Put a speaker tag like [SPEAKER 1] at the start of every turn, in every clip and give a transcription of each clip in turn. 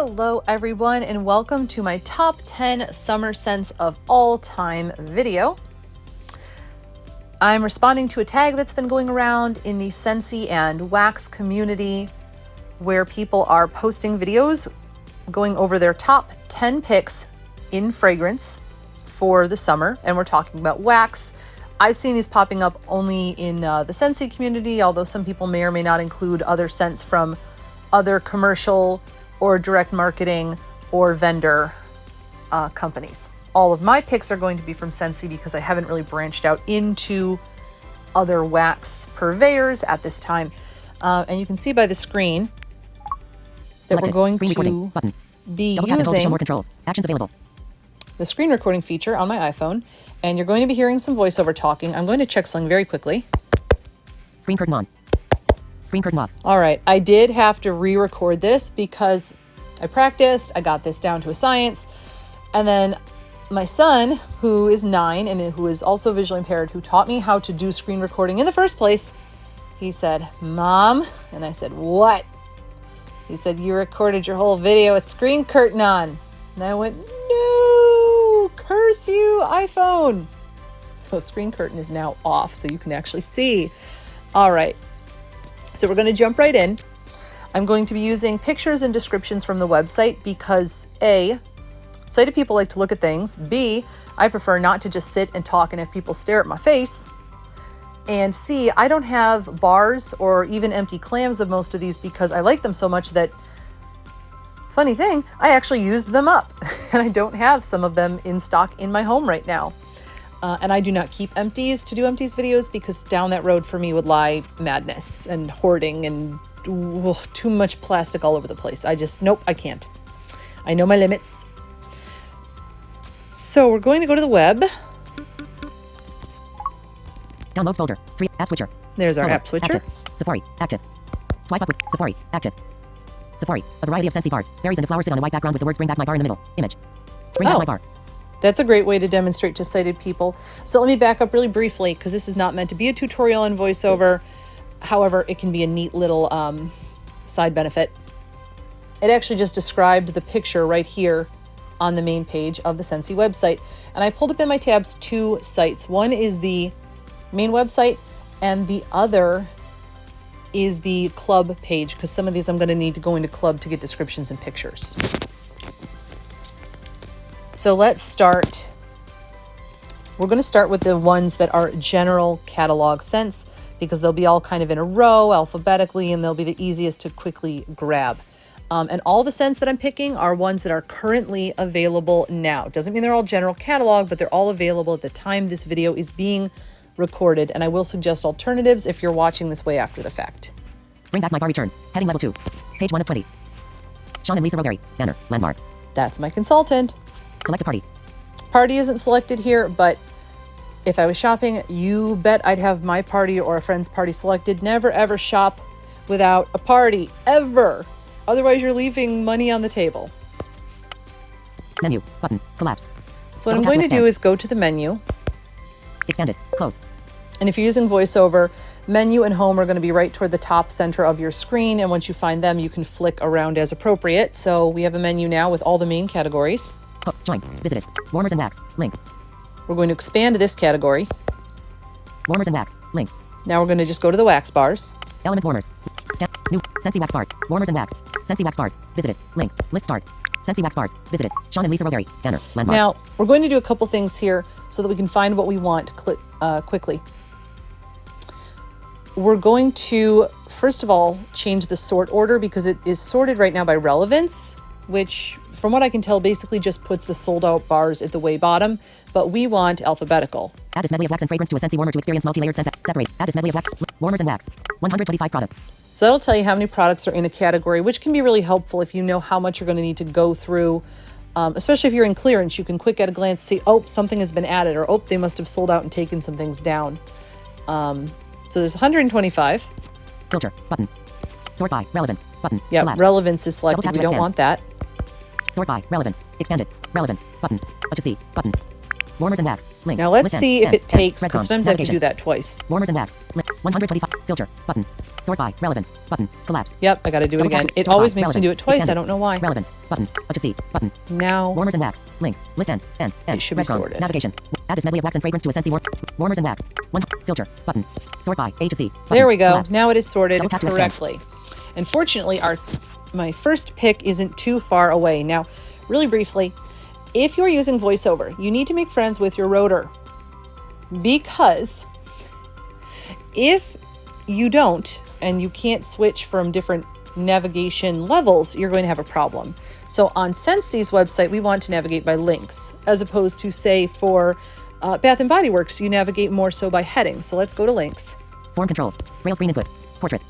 [SPEAKER 1] Hello everyone, and welcome to my top 10 summer scents of all time video. I'm responding to a tag that's been going around in the Scentsy and wax community where people are posting videos going over their top 10 picks in fragrance for the summer, and we're talking about wax. I've seen these popping up only in the Scentsy community, although some people may or may not include other scents from other commercial or direct marketing or vendor companies. All of my picks are going to be from Scentsy because I haven't really branched out into other wax purveyors at this time. And you can see by the screen that we're going to be using
[SPEAKER 2] more controls. Actions available.
[SPEAKER 1] The screen recording feature on my iPhone, and you're going to be hearing some voiceover talking. I'm going to check something very quickly.
[SPEAKER 2] Screen curtain on. Screen curtain off.
[SPEAKER 1] All right, I did have to re-record this because I practiced, I got this down to a science, and then my son, who is 9 and who is also visually impaired, who taught me how to do screen recording in the first place, he said, "Mom," and I said, "What?" He said, "You recorded your whole video with screen curtain on." And I went, "No, curse you, iPhone." So screen curtain is now off so you can actually see. All right. So we're going to jump right in. I'm going to be using pictures and descriptions from the website because A, sighted people like to look at things. B, I prefer not to just sit and talk and have people stare at my face. And C, I don't have bars or even empty clams of most of these because I like them so much that, funny thing, I actually used them up. And I don't have some of them in stock in my home right now. And I do not keep empties to do empties videos because down that road for me would lie madness and hoarding and too much plastic all over the place. Nope, I can't. I know my limits. So we're going to go to the web.
[SPEAKER 2] Downloads folder. Free app switcher.
[SPEAKER 1] There's our
[SPEAKER 2] Photos,
[SPEAKER 1] app switcher.
[SPEAKER 2] Active. Safari. Active. Swipe up with Safari. Active. Safari. A variety of Scentsy bars. Berries and flowers sit on a white background with the words "Bring back my bar" in the middle. Image. Bring back my bar.
[SPEAKER 1] That's a great way to demonstrate to sighted people. So let me back up really briefly because this is not meant to be a tutorial on VoiceOver. However, it can be a neat little side benefit. It actually just described the picture right here on the main page of the Scentsy website. And I pulled up in my tabs 2 sites. One is the main website and the other is the club page because some of these I'm going to need to go into club to get descriptions and pictures. So let's start. We're going to start with the ones that are general catalog scents because they'll be all kind of in a row alphabetically and they'll be the easiest to quickly grab. And all the scents that I'm picking are ones that are currently available now. Doesn't mean they're all general catalog, but they're all available at the time this video is being recorded. And I will suggest alternatives if you're watching this way after the fact.
[SPEAKER 2] Bring back my bar returns. Heading level 2. Page 1 of 20. Sean and Lisa Rowberry. Banner. Landmark.
[SPEAKER 1] That's my consultant.
[SPEAKER 2] Select a party.
[SPEAKER 1] Party isn't selected here, but if I was shopping, you bet I'd have my party or a friend's party selected. Never ever shop without a party, ever. Otherwise, you're leaving money on the table.
[SPEAKER 2] Menu. Button. Collapse.
[SPEAKER 1] So what I'm going to do is go to the menu.
[SPEAKER 2] Expanded. Close.
[SPEAKER 1] And if you're using VoiceOver, menu and home are going to be right toward the top center of your screen. And once you find them, you can flick around as appropriate. So we have a menu now with all the main categories.
[SPEAKER 2] Oh, join. Visited. Warmers and wax. Link.
[SPEAKER 1] We're going to expand this category.
[SPEAKER 2] Warmers and wax. Link.
[SPEAKER 1] Now we're going to just go to the wax bars.
[SPEAKER 2] Element warmers. New. Scentsy wax bar. Warmers and wax. Scentsy wax bars. Visited. Link. List start. Scentsy wax bars. Visited. Sean and Lisa Rowberry. Banner. Landmark.
[SPEAKER 1] Now we're going to do a couple things here so that we can find what we want quickly. We're going to, first of all, change the sort order because it is sorted right now by relevance, which from what I can tell basically just puts the sold out bars at the way bottom, but we want alphabetical.
[SPEAKER 2] Add this medley of wax and fragrance to a Scentsy warmer to experience multi-layered scent. Separate. Add this medley of wax, warmers and wax. 125 products.
[SPEAKER 1] So that'll tell you how many products are in a category, which can be really helpful if you know how much you're going to need to go through, especially if you're in clearance. You can quick at a glance see, oh, something has been added, or oh, they must have sold out and taken some things down. So there's 125.
[SPEAKER 2] Filter. Button. Sort by. Relevance. Button.
[SPEAKER 1] Yeah,
[SPEAKER 2] Collapse.
[SPEAKER 1] relevance is selected. We don't want that.
[SPEAKER 2] Sort by. Relevance. Expanded. Relevance. Button. To see. Button. Warmers and wax. Link.
[SPEAKER 1] Now let's
[SPEAKER 2] List
[SPEAKER 1] see
[SPEAKER 2] end.
[SPEAKER 1] if it
[SPEAKER 2] End.
[SPEAKER 1] takes,
[SPEAKER 2] Red
[SPEAKER 1] because
[SPEAKER 2] con.
[SPEAKER 1] sometimes I have to
[SPEAKER 2] Navigation.
[SPEAKER 1] do that twice.
[SPEAKER 2] Warmers and wax. Link. 125. Filter. Button. Sort by. Relevance. Button. Collapse.
[SPEAKER 1] Yep, I got to do it
[SPEAKER 2] Double
[SPEAKER 1] again.
[SPEAKER 2] tap.
[SPEAKER 1] It
[SPEAKER 2] Sort by.
[SPEAKER 1] always makes me do it
[SPEAKER 2] Relevance.
[SPEAKER 1] twice. I
[SPEAKER 2] Extended.
[SPEAKER 1] don't know why.
[SPEAKER 2] Relevance. Button. To see. Button.
[SPEAKER 1] Now
[SPEAKER 2] Warmers and wax. Link. List end. End.
[SPEAKER 1] it should be
[SPEAKER 2] Breadcrumb.
[SPEAKER 1] sorted.
[SPEAKER 2] Navigation. Add this medley of wax and fragrance to a Scentsy warmers and wax. One. Filter. Button. Sort by. A to C. Button.
[SPEAKER 1] There we go.
[SPEAKER 2] Collapse.
[SPEAKER 1] Now it is sorted
[SPEAKER 2] Double tap to extend.
[SPEAKER 1] correctly. And fortunately, my first pick isn't too far away. Now, really briefly, if you're using VoiceOver, you need to make friends with your rotor, because if you don't and you can't switch from different navigation levels, you're going to have a problem. So on Scentsy's website, we want to navigate by links, as opposed to, say, for Bath & Body Works, you navigate more so by headings. So let's go to links.
[SPEAKER 2] Form controls. Braille screen input. Portrait.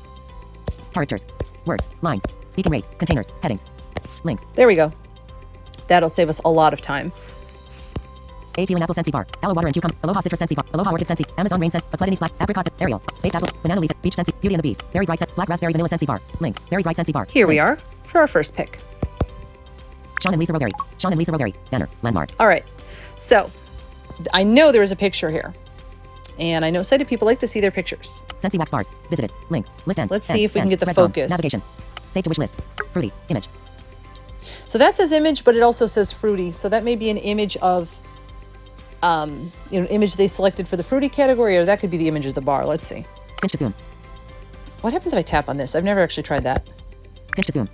[SPEAKER 2] Characters. Words. Lines. Speaking rate. Containers. Headings. Links.
[SPEAKER 1] There we go. That'll save us a lot of time.
[SPEAKER 2] AP and apple Scentsy bar. Aloe water and cucumber. Aloha citrus Scentsy bar. Aloha orchid Scentsy. Amazon rain scent. Aplenity black. Apricot. Ariel. Baked apple. Banana leaf. Beach Scentsy. Beauty and the Beast. Berry bright scent. Black raspberry vanilla Scentsy bar. Link. Berry bright Scentsy bar.
[SPEAKER 1] Here we
[SPEAKER 2] Link.
[SPEAKER 1] are for our first pick.
[SPEAKER 2] Sean and Lisa Rowberry. Sean and Lisa Rowberry. Banner. Landmark.
[SPEAKER 1] All right. So I know there is a picture here, and I know sighted people like to see their pictures.
[SPEAKER 2] Scentsy wax bars. Visited. Link. List end.
[SPEAKER 1] Let's
[SPEAKER 2] End.
[SPEAKER 1] see if we can
[SPEAKER 2] End.
[SPEAKER 1] get the
[SPEAKER 2] Breadcrumb.
[SPEAKER 1] focus.
[SPEAKER 2] Navigation. Save to wish list. Fruity. Image.
[SPEAKER 1] So that says image, but it also says fruity. So that may be an image of, image they selected for the fruity category, or that could be the image of the bar. Let's see.
[SPEAKER 2] Pinch to zoom.
[SPEAKER 1] What happens if I tap on this? I've never actually tried that.
[SPEAKER 2] Pinch to zoom.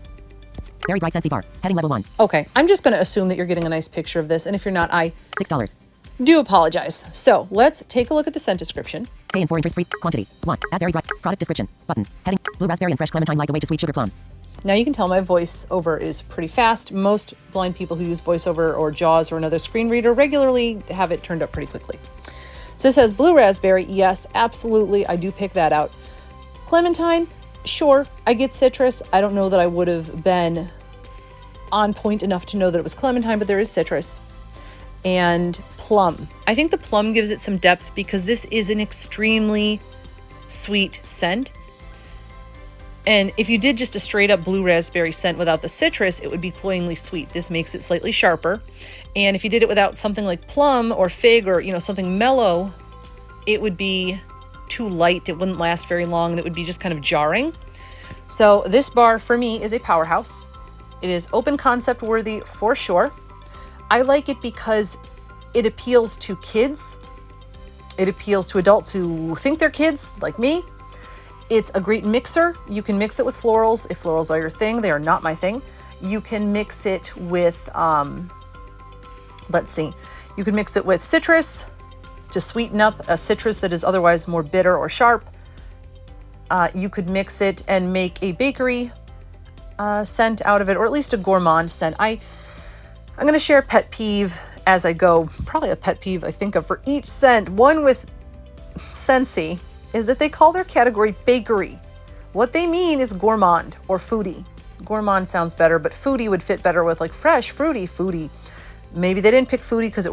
[SPEAKER 2] Berry bright Scentsy bar. Heading level 1.
[SPEAKER 1] Okay, I'm just going to assume that you're getting a nice picture of this, and if you're not, I
[SPEAKER 2] $6.
[SPEAKER 1] do apologize. So let's take a look at the scent description.
[SPEAKER 2] Pay in 4 interest free. Quantity. 1. Add berry bright. Product description. Button. Heading. Blue raspberry and fresh clementine light away to sweet sugar plum.
[SPEAKER 1] Now you can tell my VoiceOver is pretty fast. Most blind people who use VoiceOver or JAWS or another screen reader regularly have it turned up pretty quickly. So it says blue raspberry. Yes, absolutely. I do pick that out. Clementine. Sure. I get citrus. I don't know that I would have been on point enough to know that it was clementine, but there is citrus. And plum. I think the plum gives it some depth because this is an extremely sweet scent. And if you did just a straight up blue raspberry scent without the citrus, it would be cloyingly sweet. This makes it slightly sharper. And if you did it without something like plum or fig or, something mellow, it would be too light. It wouldn't last very long and it would be just kind of jarring. So this bar for me is a powerhouse. It is open concept worthy for sure. I like it because it appeals to kids. It appeals to adults who think they're kids, like me. It's a great mixer. You can mix it with florals if florals are your thing. They are not my thing. You can mix it with, you can mix it with citrus to sweeten up a citrus that is otherwise more bitter or sharp. You could mix it and make a bakery scent out of it, or at least a gourmand scent. I'm going to share a pet peeve as I go. Probably a pet peeve I think of for each scent. One with Scentsy is that they call their category bakery. What they mean is gourmand or foodie. Gourmand sounds better, but foodie would fit better with like fresh, fruity, foodie. Maybe they didn't pick foodie because it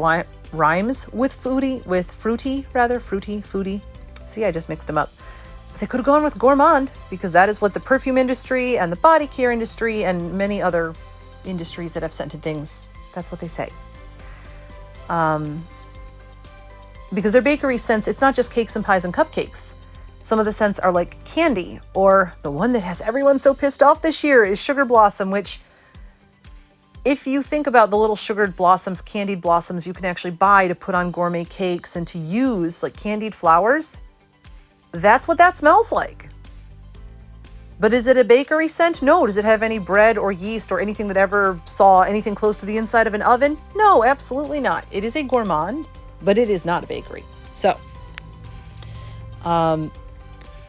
[SPEAKER 1] rhymes with foodie, with fruity, rather. Fruity, foodie. See, I just mixed them up. They could have gone with gourmand because that is what the perfume industry and the body care industry and many other industries that have scented things, that's what they say. Because their bakery scents, it's not just cakes and pies and cupcakes. Some of the scents are like candy, or the one that has everyone so pissed off this year is Sugar Blossom, which if you think about the little sugared blossoms, candied blossoms you can actually buy to put on gourmet cakes and to use like candied flowers, that's what that smells like. But is it a bakery scent? No. Does it have any bread or yeast or anything that ever saw anything close to the inside of an oven? No, absolutely not. It is a gourmand, but it is not a bakery. So,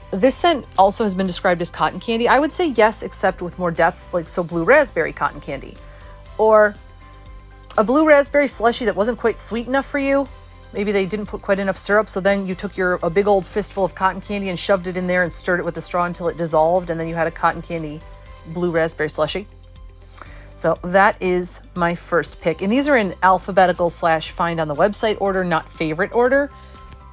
[SPEAKER 1] this scent also has been described as cotton candy. I would say yes, except with more depth, like so blue raspberry cotton candy. Or a blue raspberry slushie that wasn't quite sweet enough for you. Maybe they didn't put quite enough syrup, so then you took a big old fistful of cotton candy and shoved it in there and stirred it with a straw until it dissolved, and then you had a cotton candy blue raspberry slushie. So that is my first pick. And these are in alphabetical / find on the website order, not favorite order.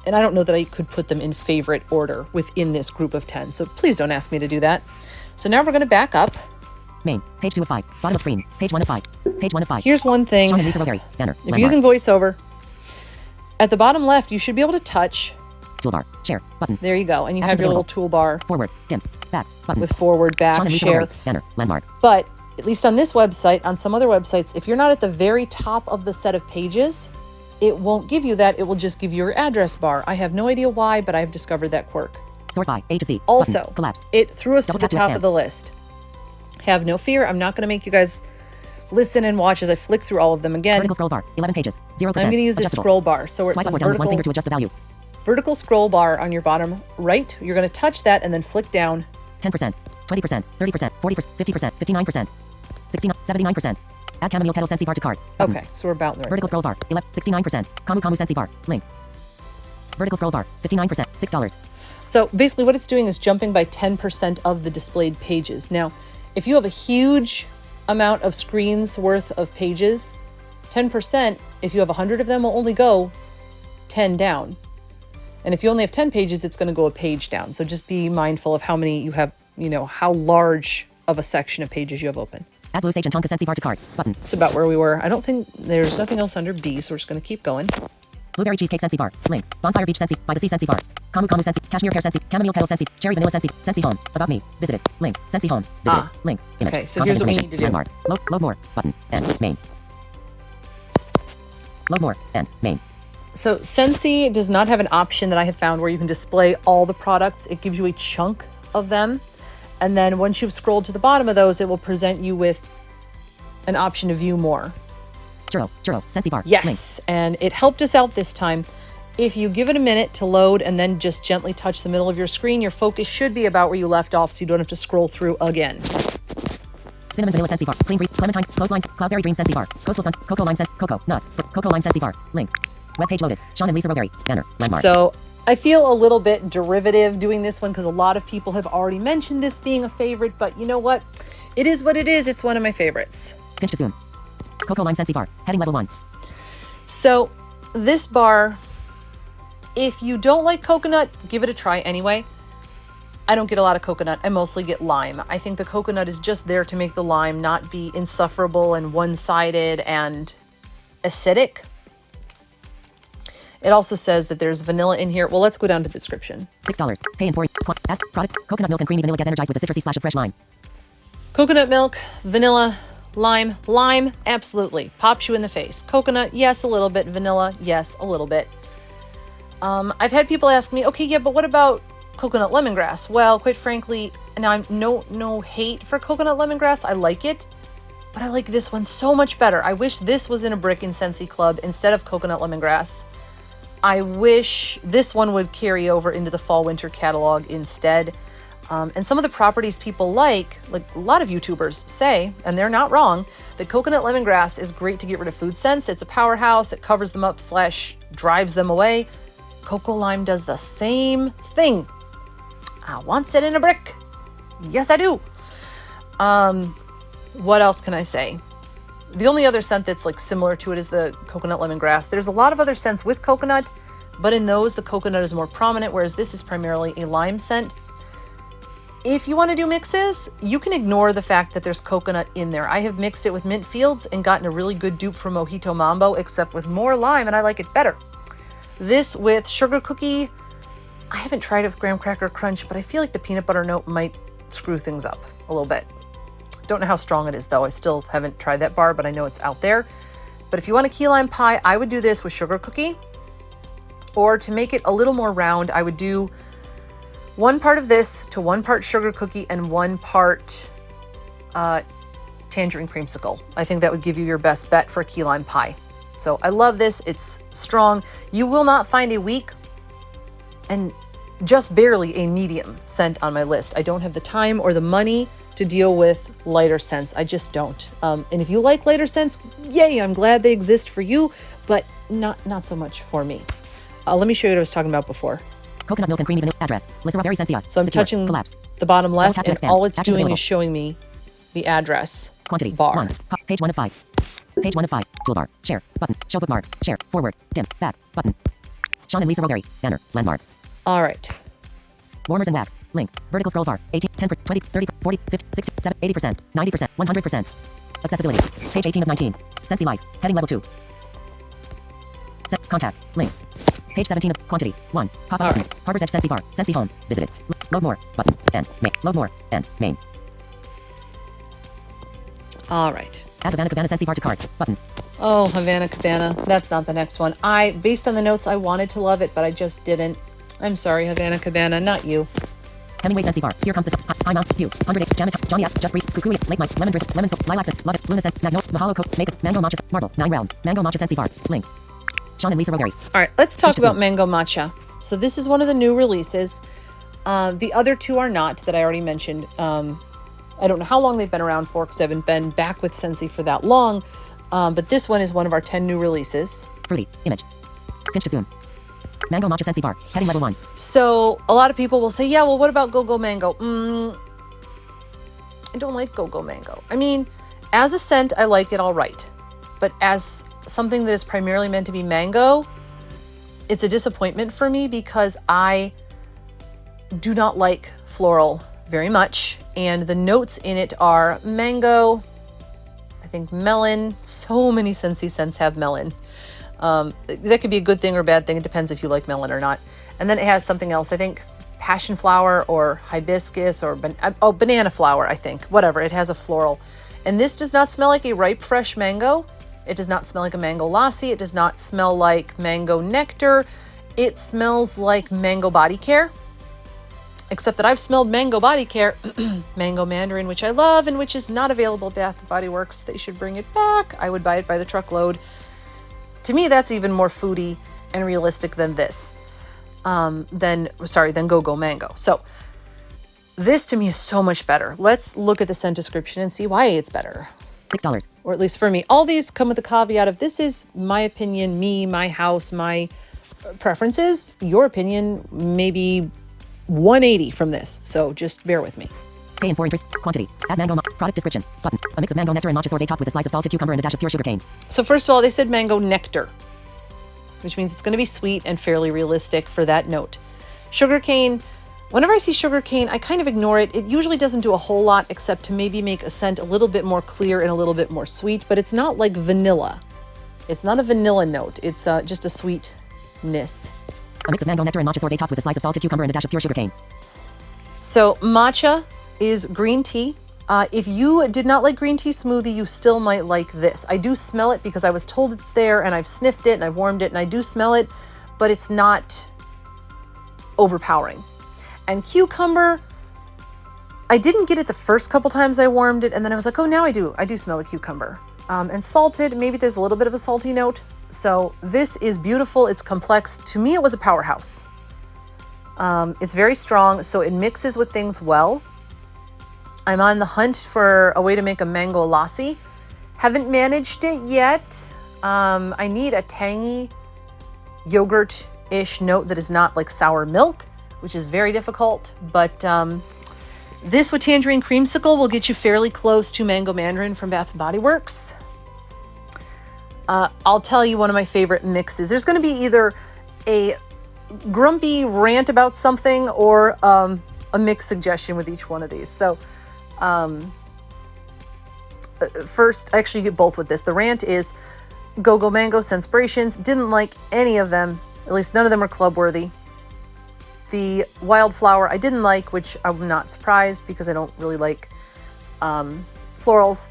[SPEAKER 1] And I don't know that I could put them in favorite order within this group of 10. So please don't ask me to do that. So now we're going to back up.
[SPEAKER 2] Main. Page 2 of 5. Bottom of screen. Page 1 of 5. Page 1 of 5.
[SPEAKER 1] Here's one thing.
[SPEAKER 2] Sean and Lisa Rowberry. Banner.
[SPEAKER 1] If you're using VoiceOver, at the bottom left, you should be able to touch
[SPEAKER 2] Toolbar. Share. Button.
[SPEAKER 1] There you go. And you have
[SPEAKER 2] Actions
[SPEAKER 1] your little
[SPEAKER 2] available.
[SPEAKER 1] toolbar
[SPEAKER 2] Forward. Dim. Back. Button.
[SPEAKER 1] with forward, back,
[SPEAKER 2] Sean and Lisa
[SPEAKER 1] share.
[SPEAKER 2] Rowberry. Banner. Landmark.
[SPEAKER 1] But at least on this website, on some other websites, if you're not at the very top of the set of pages, it won't give you that. It will just give you your address bar. I have no idea why, but I've discovered that quirk.
[SPEAKER 2] Sort by A to Z.
[SPEAKER 1] Also,
[SPEAKER 2] Button. Collapse.
[SPEAKER 1] it threw us
[SPEAKER 2] Double
[SPEAKER 1] to the
[SPEAKER 2] tap to
[SPEAKER 1] top
[SPEAKER 2] expand.
[SPEAKER 1] of the list. Have no fear. I'm not going to make you guys listen and watch as I flick through all of them again.
[SPEAKER 2] Vertical scroll bar. 11 pages. 0%.
[SPEAKER 1] I'm going to use this
[SPEAKER 2] Adjustable.
[SPEAKER 1] scroll bar. So where it
[SPEAKER 2] Swipe
[SPEAKER 1] says
[SPEAKER 2] up or down with one finger to adjust the value.
[SPEAKER 1] vertical scroll bar on your bottom right. You're going to touch that and then flick down.
[SPEAKER 2] 10%, 20%, 30%, 40%, 50%, 59%, 69, 79%. Add chamomile petal Scentsy bar to cart. Button.
[SPEAKER 1] Okay, so we're about in the right
[SPEAKER 2] Vertical scroll
[SPEAKER 1] place.
[SPEAKER 2] bar. 69%. Kamu Scentsy bar. Link. Vertical scroll bar. 59%. $6.
[SPEAKER 1] So basically what it's doing is jumping by 10% of the displayed pages. Now, if you have a huge amount of screens worth of pages, 10%, if you have 100 of them, will only go 10 down. And if you only have 10 pages, it's going to go a page down. So just be mindful of how many you have, how large of a section of pages you have open.
[SPEAKER 2] Add blue sage and tonka Scentsy bar to cart. Button.
[SPEAKER 1] It's about where we were. I don't think there's nothing else under B, so we're just going to keep going.
[SPEAKER 2] Blueberry cheesecake Scentsy bar. Link. Bonfire beach Scentsy. By the sea Scentsy bar. Kamu Scentsy. Cashmere pear Scentsy. Chamomile petal Scentsy. Cherry vanilla Scentsy. Scentsy home. About me. Visited. Link. Scentsy home. Visited. Link. Image.
[SPEAKER 1] Okay, so
[SPEAKER 2] Contact
[SPEAKER 1] here's what we
[SPEAKER 2] information.
[SPEAKER 1] need to do.
[SPEAKER 2] Landmark. Load more. Button. And main. Load more. And main.
[SPEAKER 1] So Scentsy does not have an option that I have found where you can display all the products. It gives you a chunk of them. And then once you've scrolled to the bottom of those, it will present you with an option to view more.
[SPEAKER 2] Churro. Scentsy bar.
[SPEAKER 1] Yes,
[SPEAKER 2] Link.
[SPEAKER 1] and it helped us out this time. If you give it a minute to load and then just gently touch the middle of your screen, your focus should be about where you left off so you don't have to scroll through again.
[SPEAKER 2] Cinnamon vanilla Scentsy bar. Clean breeze. Clementine. Clotheslines. Cloudberry dream Scentsy bar. Coastal suns. Cocoa lime scent. Cocoa nuts. Cocoa lime Scentsy bar. Link. Web page loaded. Sean and Lisa Rowberry. Banner. Landmark.
[SPEAKER 1] So I feel a little bit derivative doing this one because a lot of people have already mentioned this being a favorite, but you know what? It is what it is. It's one of my favorites.
[SPEAKER 2] Pinch to zoom. Cocoa lime Scentsy bar. Heading level 1.
[SPEAKER 1] So this bar, if you don't like coconut, give it a try anyway. I don't get a lot of coconut. I mostly get lime. I think the coconut is just there to make the lime not be insufferable and one-sided and acidic. It also says that there's vanilla in here. Well, let's go down to the description.
[SPEAKER 2] $6. Pay in 4. Add product. Coconut milk and creamy vanilla. Get energized with a citrusy splash of fresh lime.
[SPEAKER 1] Coconut milk, vanilla, lime. Lime, absolutely. Pops you in the face. Coconut, yes, a little bit. Vanilla, yes, a little bit. I've had people ask me, okay, yeah, but what about coconut lemongrass? Well, quite frankly, now I'm no hate for coconut lemongrass. I like it, but I like this one so much better. I wish this was in a brick in Scentsy Club instead of coconut lemongrass. I wish this one would carry over into the fall-winter catalog instead. And some of the properties people like a lot of YouTubers say, and they're not wrong, that coconut lemongrass is great to get rid of food scents. It's a powerhouse. It covers them up / drives them away. Cocoa lime does the same thing. I want it in a brick. Yes, I do. What else can I say? The only other scent that's similar to it is the coconut lemongrass. There's a lot of other scents with coconut, but in those, the coconut is more prominent, whereas this is primarily a lime scent. If you want to do mixes, you can ignore the fact that there's coconut in there. I have mixed it with Mint Fields and gotten a really good dupe for Mojito Mambo, except with more lime, and I like it better. This with Sugar Cookie, I haven't tried it with Graham Cracker Crunch, but I feel like the peanut butter note might screw things up a little bit. Don't know how strong it is, though. I still haven't tried that bar, but I know it's out there. But if you want a key lime pie, I would do this with Sugar Cookie. Or to make it a little more round, I would do 1 part of this to 1 part Sugar Cookie and 1 part Tangerine Creamsicle. I think that would give you your best bet for a key lime pie. So I love this. It's strong. You will not find a weak and just barely a medium scent on my list. I don't have the time or the money to deal with lighter scents. I just don't. And if you like lighter scents, yay, I'm glad they exist for you, but not so much for me. Let me show you what I was talking about before.
[SPEAKER 2] Coconut milk and creamy vanilla. Address. Lisa Rowberry Scentsy.
[SPEAKER 1] So I'm
[SPEAKER 2] Secure.
[SPEAKER 1] touching
[SPEAKER 2] Collapse.
[SPEAKER 1] the bottom left,
[SPEAKER 2] tap to
[SPEAKER 1] and
[SPEAKER 2] expand.
[SPEAKER 1] all it's
[SPEAKER 2] Actions
[SPEAKER 1] doing
[SPEAKER 2] available.
[SPEAKER 1] is showing me the address
[SPEAKER 2] Quantity.
[SPEAKER 1] bar.
[SPEAKER 2] 1. Page 1 of 5. Page 1 of 5. Toolbar. Share. Button. Show bookmarks. Share. Forward. Dim. Back. Button. Sean and Lisa Rowberry. Banner. Landmark.
[SPEAKER 1] All right.
[SPEAKER 2] Warmers and wax. Link. Vertical scroll bar. 18, 10, 20, 30, 40, 50, 60, 70, 80%, 90%, 100%. Accessibility. Page 18 of 19. Scentsy Life. Heading level 2. Contact. Link. Page 17 of quantity. 1. Pop-up button. Harbor's Edge Scentsy bar. Scentsy home. Visited. Load more. Button. And main. Load more. And main.
[SPEAKER 1] All right.
[SPEAKER 2] Add Havana Cabana Scentsy bar to cart. Button.
[SPEAKER 1] Oh, Havana Cabana. That's not the next one. Based on the notes, I wanted to love it, but I just didn't. I'm sorry, Havana Cabana, not you.
[SPEAKER 2] Hemingway Scentsy bar. Here comes the high mount. View. 108. Jamit. Johnny App. Just Breathe. Cuckoo. Lake Mike. Lemon Drizzle. Lemon Soap. Lilac Scent. Love it. Luna Scent. Magnolia. Mahalo Coke. Make Mango Matcha. Marble. 9 rounds. Mango Matcha Scentsy bar. Link. Sean and Lisa Rowberry.
[SPEAKER 1] All right, let's talk about Mango Matcha. So this is one of the new releases. The other two are not, that I already mentioned. I don't know how long they've been around for because I haven't been back with Scentsy for that long. But this one is one of our 10 new releases.
[SPEAKER 2] Fruity. Image. Pinch to zoom. Mango Matcha Scentsy bar. Heading level 1.
[SPEAKER 1] So a lot of people will say, yeah, well, what about Go-Go Mango? I don't like Go-Go Mango. I mean, as a scent, I like it all right. But as something that is primarily meant to be mango, it's a disappointment for me because I do not like floral very much. And the notes in it are mango, I think melon. So many Scentsy scents have melon. That could be a good thing or a bad thing. It depends if you like melon or not. And then it has something else. I think passion flower or hibiscus or banana flower, I think. Whatever. It has a floral. And this does not smell like a ripe, fresh mango. It does not smell like a mango lassi. It does not smell like mango nectar. It smells like mango body care. Except that I've smelled mango body care, mango mandarin, which I love and which is not available at Bath & Body Works. They should bring it back. I would buy it by the truckload. To me, that's even more foodie and realistic than this. Than Go-Go Mango. So this to me is so much better. Let's look at the scent description and see why it's better.
[SPEAKER 2] $6.
[SPEAKER 1] Or at least for me. All these come with the caveat of this is my opinion, me, my house, my preferences. Your opinion, maybe 180 from this. So just bear with me.
[SPEAKER 2] Pay in 4 interest. Quantity. Add mango. Product description. Button. A mix of mango nectar and matcha sorbet topped with a slice of salted cucumber and a dash of pure sugarcane.
[SPEAKER 1] So first of all, they said mango nectar, which means it's going to be sweet and fairly realistic for that note. Sugarcane. Whenever I see sugarcane, I kind of ignore it. It usually doesn't do a whole lot except to maybe make a scent a little bit more clear and a little bit more sweet, but it's not like vanilla. It's not a vanilla note. It's just a sweetness.
[SPEAKER 2] A mix of mango nectar and matcha sorbet topped with a slice of salted cucumber and a dash of pure sugarcane.
[SPEAKER 1] So matcha is green tea. If you did not like green tea smoothie, you still might like this. I do smell it because I was told it's there and I've sniffed it and I've warmed it and I do smell it, but it's not overpowering. And cucumber, I didn't get it the first couple times I warmed it, and then I was like, oh, now I do smell the cucumber. And salted, maybe there's a little bit of a salty note. So this is beautiful. It's complex. To me, it was a powerhouse. It's very strong, so it mixes with things well. I'm on the hunt for a way to make a mango lassi. Haven't managed it yet. I need a tangy yogurt-ish note that is not like sour milk, which is very difficult, but this with tangerine creamsicle will get you fairly close to mango mandarin from Bath & Body Works. I'll tell you one of my favorite mixes. There's going to be either a grumpy rant about something or a mix suggestion with each one of these. So first, actually you get both with this. The rant is Go-Go Mango Scentspirations. Didn't like any of them. At least none of them are club worthy. The wildflower I didn't like, which I'm not surprised because I don't really like florals.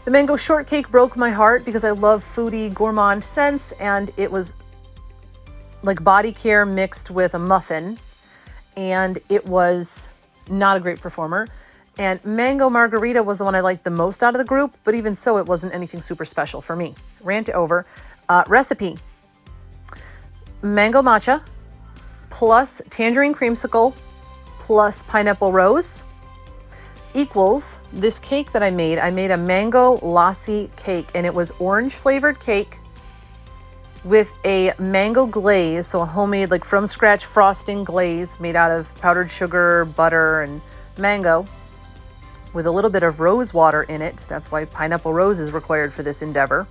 [SPEAKER 1] The mango shortcake broke my heart because I love foodie gourmand scents, and it was like body care mixed with a muffin, and it was not a great performer. And mango margarita was the one I liked the most out of the group, but even so, it wasn't anything super special for me. Rant over. Recipe. Mango matcha plus tangerine creamsicle plus pineapple rose equals this cake that I made. I made a mango lassi cake, and it was orange flavored cake with a mango glaze, so a homemade like from scratch frosting glaze made out of powdered sugar, butter, and mango with a little bit of rose water in it. That's why pineapple rose is required for this endeavor.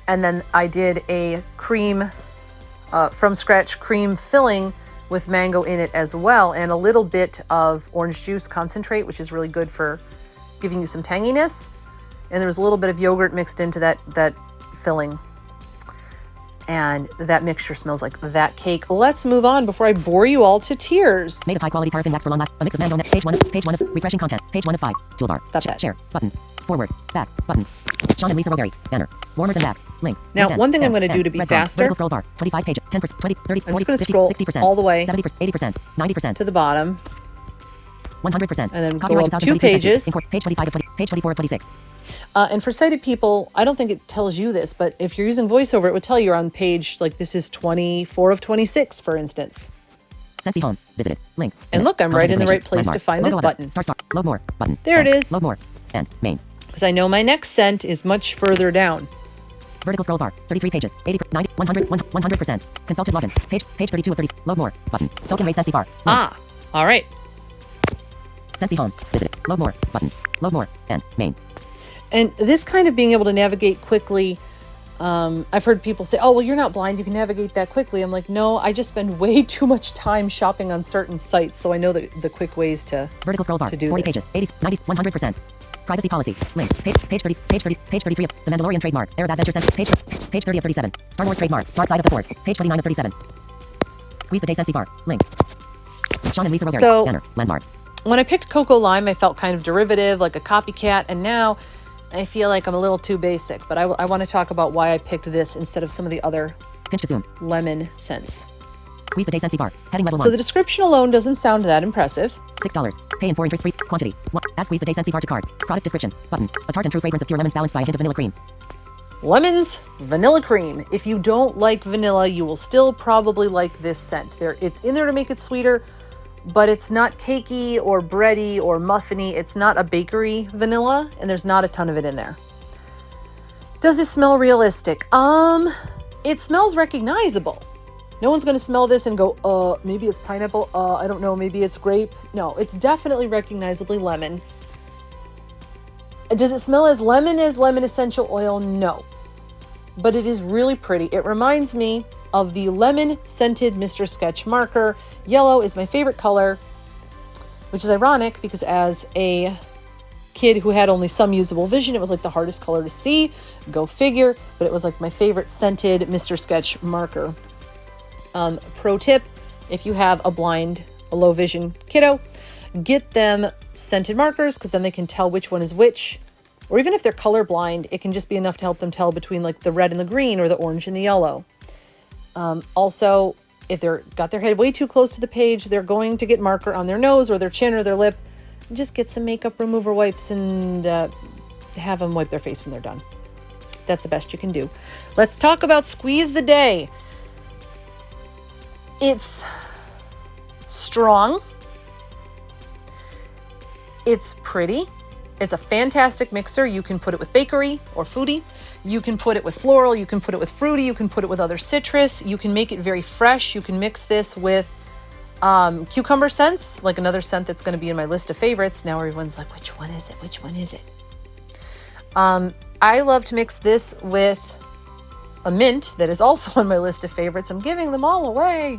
[SPEAKER 1] And then I did a cream, from scratch cream filling with mango in it as well, and a little bit of orange juice concentrate, which is really good for giving you some tanginess. And there was a little bit of yogurt mixed into that filling. And that mixture smells like that cake. Let's move on before I bore you all to tears.
[SPEAKER 2] Made of high quality paraffin wax for long last. A mix of mango net. Page one of refreshing content. Page 1 of 5. Toolbar.
[SPEAKER 1] Stop that.
[SPEAKER 2] Share. Button. Forward. Back. Button. Sean and Lisa Rowberry. Banner. Warmers and wax. Link.
[SPEAKER 1] Now,
[SPEAKER 2] Extend.
[SPEAKER 1] one thing I'm
[SPEAKER 2] End.
[SPEAKER 1] going to do
[SPEAKER 2] End.
[SPEAKER 1] to be
[SPEAKER 2] Red zone.
[SPEAKER 1] faster,
[SPEAKER 2] Vertical scroll bar. 25 pages. 10%. 20, 30, 40,
[SPEAKER 1] I'm just going to
[SPEAKER 2] 50,
[SPEAKER 1] scroll
[SPEAKER 2] 60%.
[SPEAKER 1] all the way
[SPEAKER 2] 70%. 80%. 90%.
[SPEAKER 1] to the bottom.
[SPEAKER 2] 100%.
[SPEAKER 1] And then
[SPEAKER 2] Copyright
[SPEAKER 1] go up
[SPEAKER 2] 2023
[SPEAKER 1] 2 pages.
[SPEAKER 2] Import. Page 25 of 20. Page 24 of 26.
[SPEAKER 1] And for sighted people, I don't think it tells you this, but if you're using VoiceOver, it would tell you on page, like this is 24 of 26, for instance.
[SPEAKER 2] Scentsy Home. Visited. Link.
[SPEAKER 1] And look, I'm right in the right place
[SPEAKER 2] Landmark.
[SPEAKER 1] to find this
[SPEAKER 2] Logo
[SPEAKER 1] button.
[SPEAKER 2] Star. Load more. Button.
[SPEAKER 1] There it
[SPEAKER 2] End.
[SPEAKER 1] is.
[SPEAKER 2] Load more. And main.
[SPEAKER 1] Because I know my next scent is much further down.
[SPEAKER 2] Vertical scroll bar. 33 pages. 80, 90, 100, 100%. Consulted login. Page 32 of 30. Load more. Button. Soak and Ray Scentsy bar. Link.
[SPEAKER 1] Ah, all right.
[SPEAKER 2] Scentsy Home. Visited. Load more. Button. Load more. And main.
[SPEAKER 1] And this kind of being able to navigate quickly, I've heard people say, oh, well, you're not blind. You can navigate that quickly. I'm like, no, I just spend way too much time shopping on certain sites. So I know the quick ways to
[SPEAKER 2] Vertical scroll bar.
[SPEAKER 1] to do
[SPEAKER 2] 40
[SPEAKER 1] this.
[SPEAKER 2] pages. 80, 90, 100%. Privacy policy. Link. Page 33 of The Mandalorian trademark. Arab Adventure Scentsy. Page 30 of 37. Star Wars trademark. Dark Side of the Force. Page 29 of 37. Squeeze the Day Scentsy bar. Link. Sean and Lisa Rowberry.
[SPEAKER 1] So-
[SPEAKER 2] Banner. Landmark.
[SPEAKER 1] When I picked Cocoa Lime, I felt kind of derivative, like a copycat. And now I feel like I'm a little too basic. But I want to talk about why I picked this instead of some of the other
[SPEAKER 2] Pinch to zoom.
[SPEAKER 1] lemon scents.
[SPEAKER 2] Squeeze the Day Scentsy bar. Heading level
[SPEAKER 1] So
[SPEAKER 2] 1.
[SPEAKER 1] the description alone doesn't sound that impressive.
[SPEAKER 2] $6. Pay in 4 interest free. Quantity. 1. Add Squeeze the Day Scentsy bar to cart. Product description. Button. A tart and true fragrance of pure lemons balanced by a hint of vanilla cream.
[SPEAKER 1] Lemons, vanilla cream. If you don't like vanilla, you will still probably like this scent. It's in there to make it sweeter, but it's not cakey or bready or muffiny. It's not a bakery vanilla, and there's not a ton of it in there. Does it smell realistic? It smells recognizable. No one's going to smell this and go, maybe it's pineapple. I don't know, maybe it's grape. No, it's definitely recognizably lemon. Does it smell as lemon essential oil? No. But it is really pretty. It reminds me of the lemon scented Mr. Sketch marker. Yellow is my favorite color, which is ironic because as a kid who had only some usable vision, it was like the hardest color to see. Go figure. But it was like my favorite scented Mr. Sketch marker. Pro tip, if you have a low vision kiddo, get them scented markers because then they can tell which one is which. Or even if they're colorblind, it can just be enough to help them tell between like the red and the green or the orange and the yellow. Also, if they're got their head way too close to the page, they're going to get marker on their nose or their chin or their lip. Just get some makeup remover wipes and have them wipe their face when they're done. That's the best you can do. Let's talk about Squeeze the Day. It's strong. It's pretty. It's a fantastic mixer. You can put it with bakery or foodie. You can put it with floral. You can put it with fruity. You can put it with other citrus. You can make it very fresh. You can mix this with cucumber scents, like another scent that's going to be in my list of favorites. Now everyone's like, which one is it? Which one is it? I love to mix this with a mint that is also on my list of favorites. I'm giving them all away.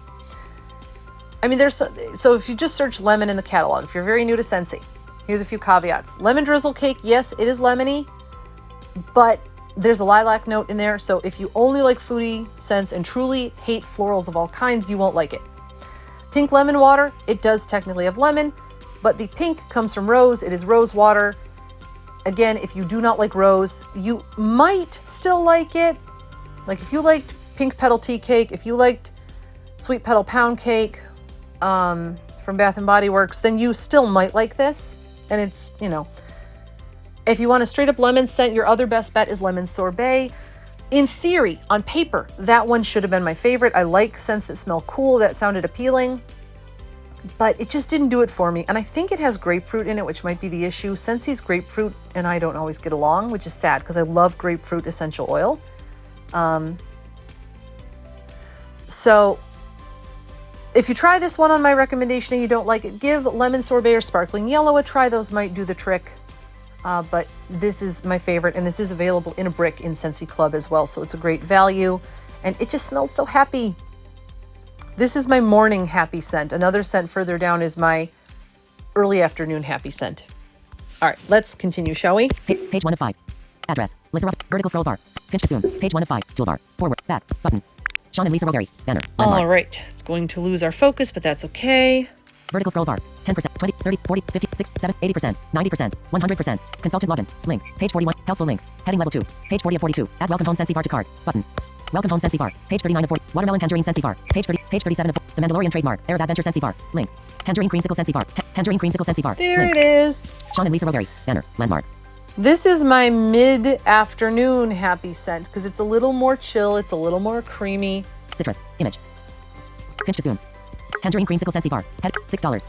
[SPEAKER 1] I mean, so if you just search lemon in the catalog, if you're very new to Scentsy, here's a few caveats. Lemon drizzle cake, yes, it is lemony, but there's a lilac note in there. So if you only like foodie scents and truly hate florals of all kinds, you won't like it. Pink lemon water, it does technically have lemon, but the pink comes from rose. It is rose water. Again, if you do not like rose, you might still like it. Like if you liked pink petal tea cake, if you liked sweet petal pound cake from Bath & Body Works, then you still might like this. And it's, if you want a straight up lemon scent, your other best bet is lemon sorbet. In theory, on paper, that one should have been my favorite. I like scents that smell cool. That sounded appealing, but it just didn't do it for me. And I think it has grapefruit in it, which might be the issue. Scentsy's grapefruit and I don't always get along, which is sad because I love grapefruit essential oil. So if you try this one on my recommendation and you don't like it, give lemon sorbet or sparkling yellow a try. Those might do the trick. But this is my favorite, and this is available in a brick in Scentsy Club as well, so it's a great value, and it just smells so happy. This is my morning happy scent. Another scent further down is my early afternoon happy scent. All right, let's continue, shall we?
[SPEAKER 2] Page 1 of 5. Address. Lisa Rowberry. Vertical scroll bar. Pinch to zoom. Page 1 of 5. Toolbar. Forward. Back. Button. Sean and Lisa Rowberry. Banner.
[SPEAKER 1] All
[SPEAKER 2] Landmark.
[SPEAKER 1] right. It's going to lose our focus, but that's okay.
[SPEAKER 2] Vertical scroll bar. 10%, 20, 30, 40, 50, 60, 70, 80%, 90%, 100%. Consultant login. Link. Page 41. Helpful links. Heading level 2. Page 40 of 42. Add welcome home Scentsy bar to cart. Button. Welcome home Scentsy bar. Page 39 of 40. Watermelon tangerine Scentsy bar. Page 30. Page 37 of 40. The Mandalorian trademark. Arab Adventure Scentsy bar. Link. Tangerine creamsicle Scentsy bar. Tangerine creamsicle Scentsy bar.
[SPEAKER 1] There
[SPEAKER 2] Link.
[SPEAKER 1] it is.
[SPEAKER 2] Sean and Lisa Rowberry. Banner. Landmark.
[SPEAKER 1] This is my mid-afternoon happy scent because it's a little more chill. It's a little more creamy.
[SPEAKER 2] Citrus. Image. Pinch to zoom. Tangerine creamsicle Scentsy bar. Head. $6.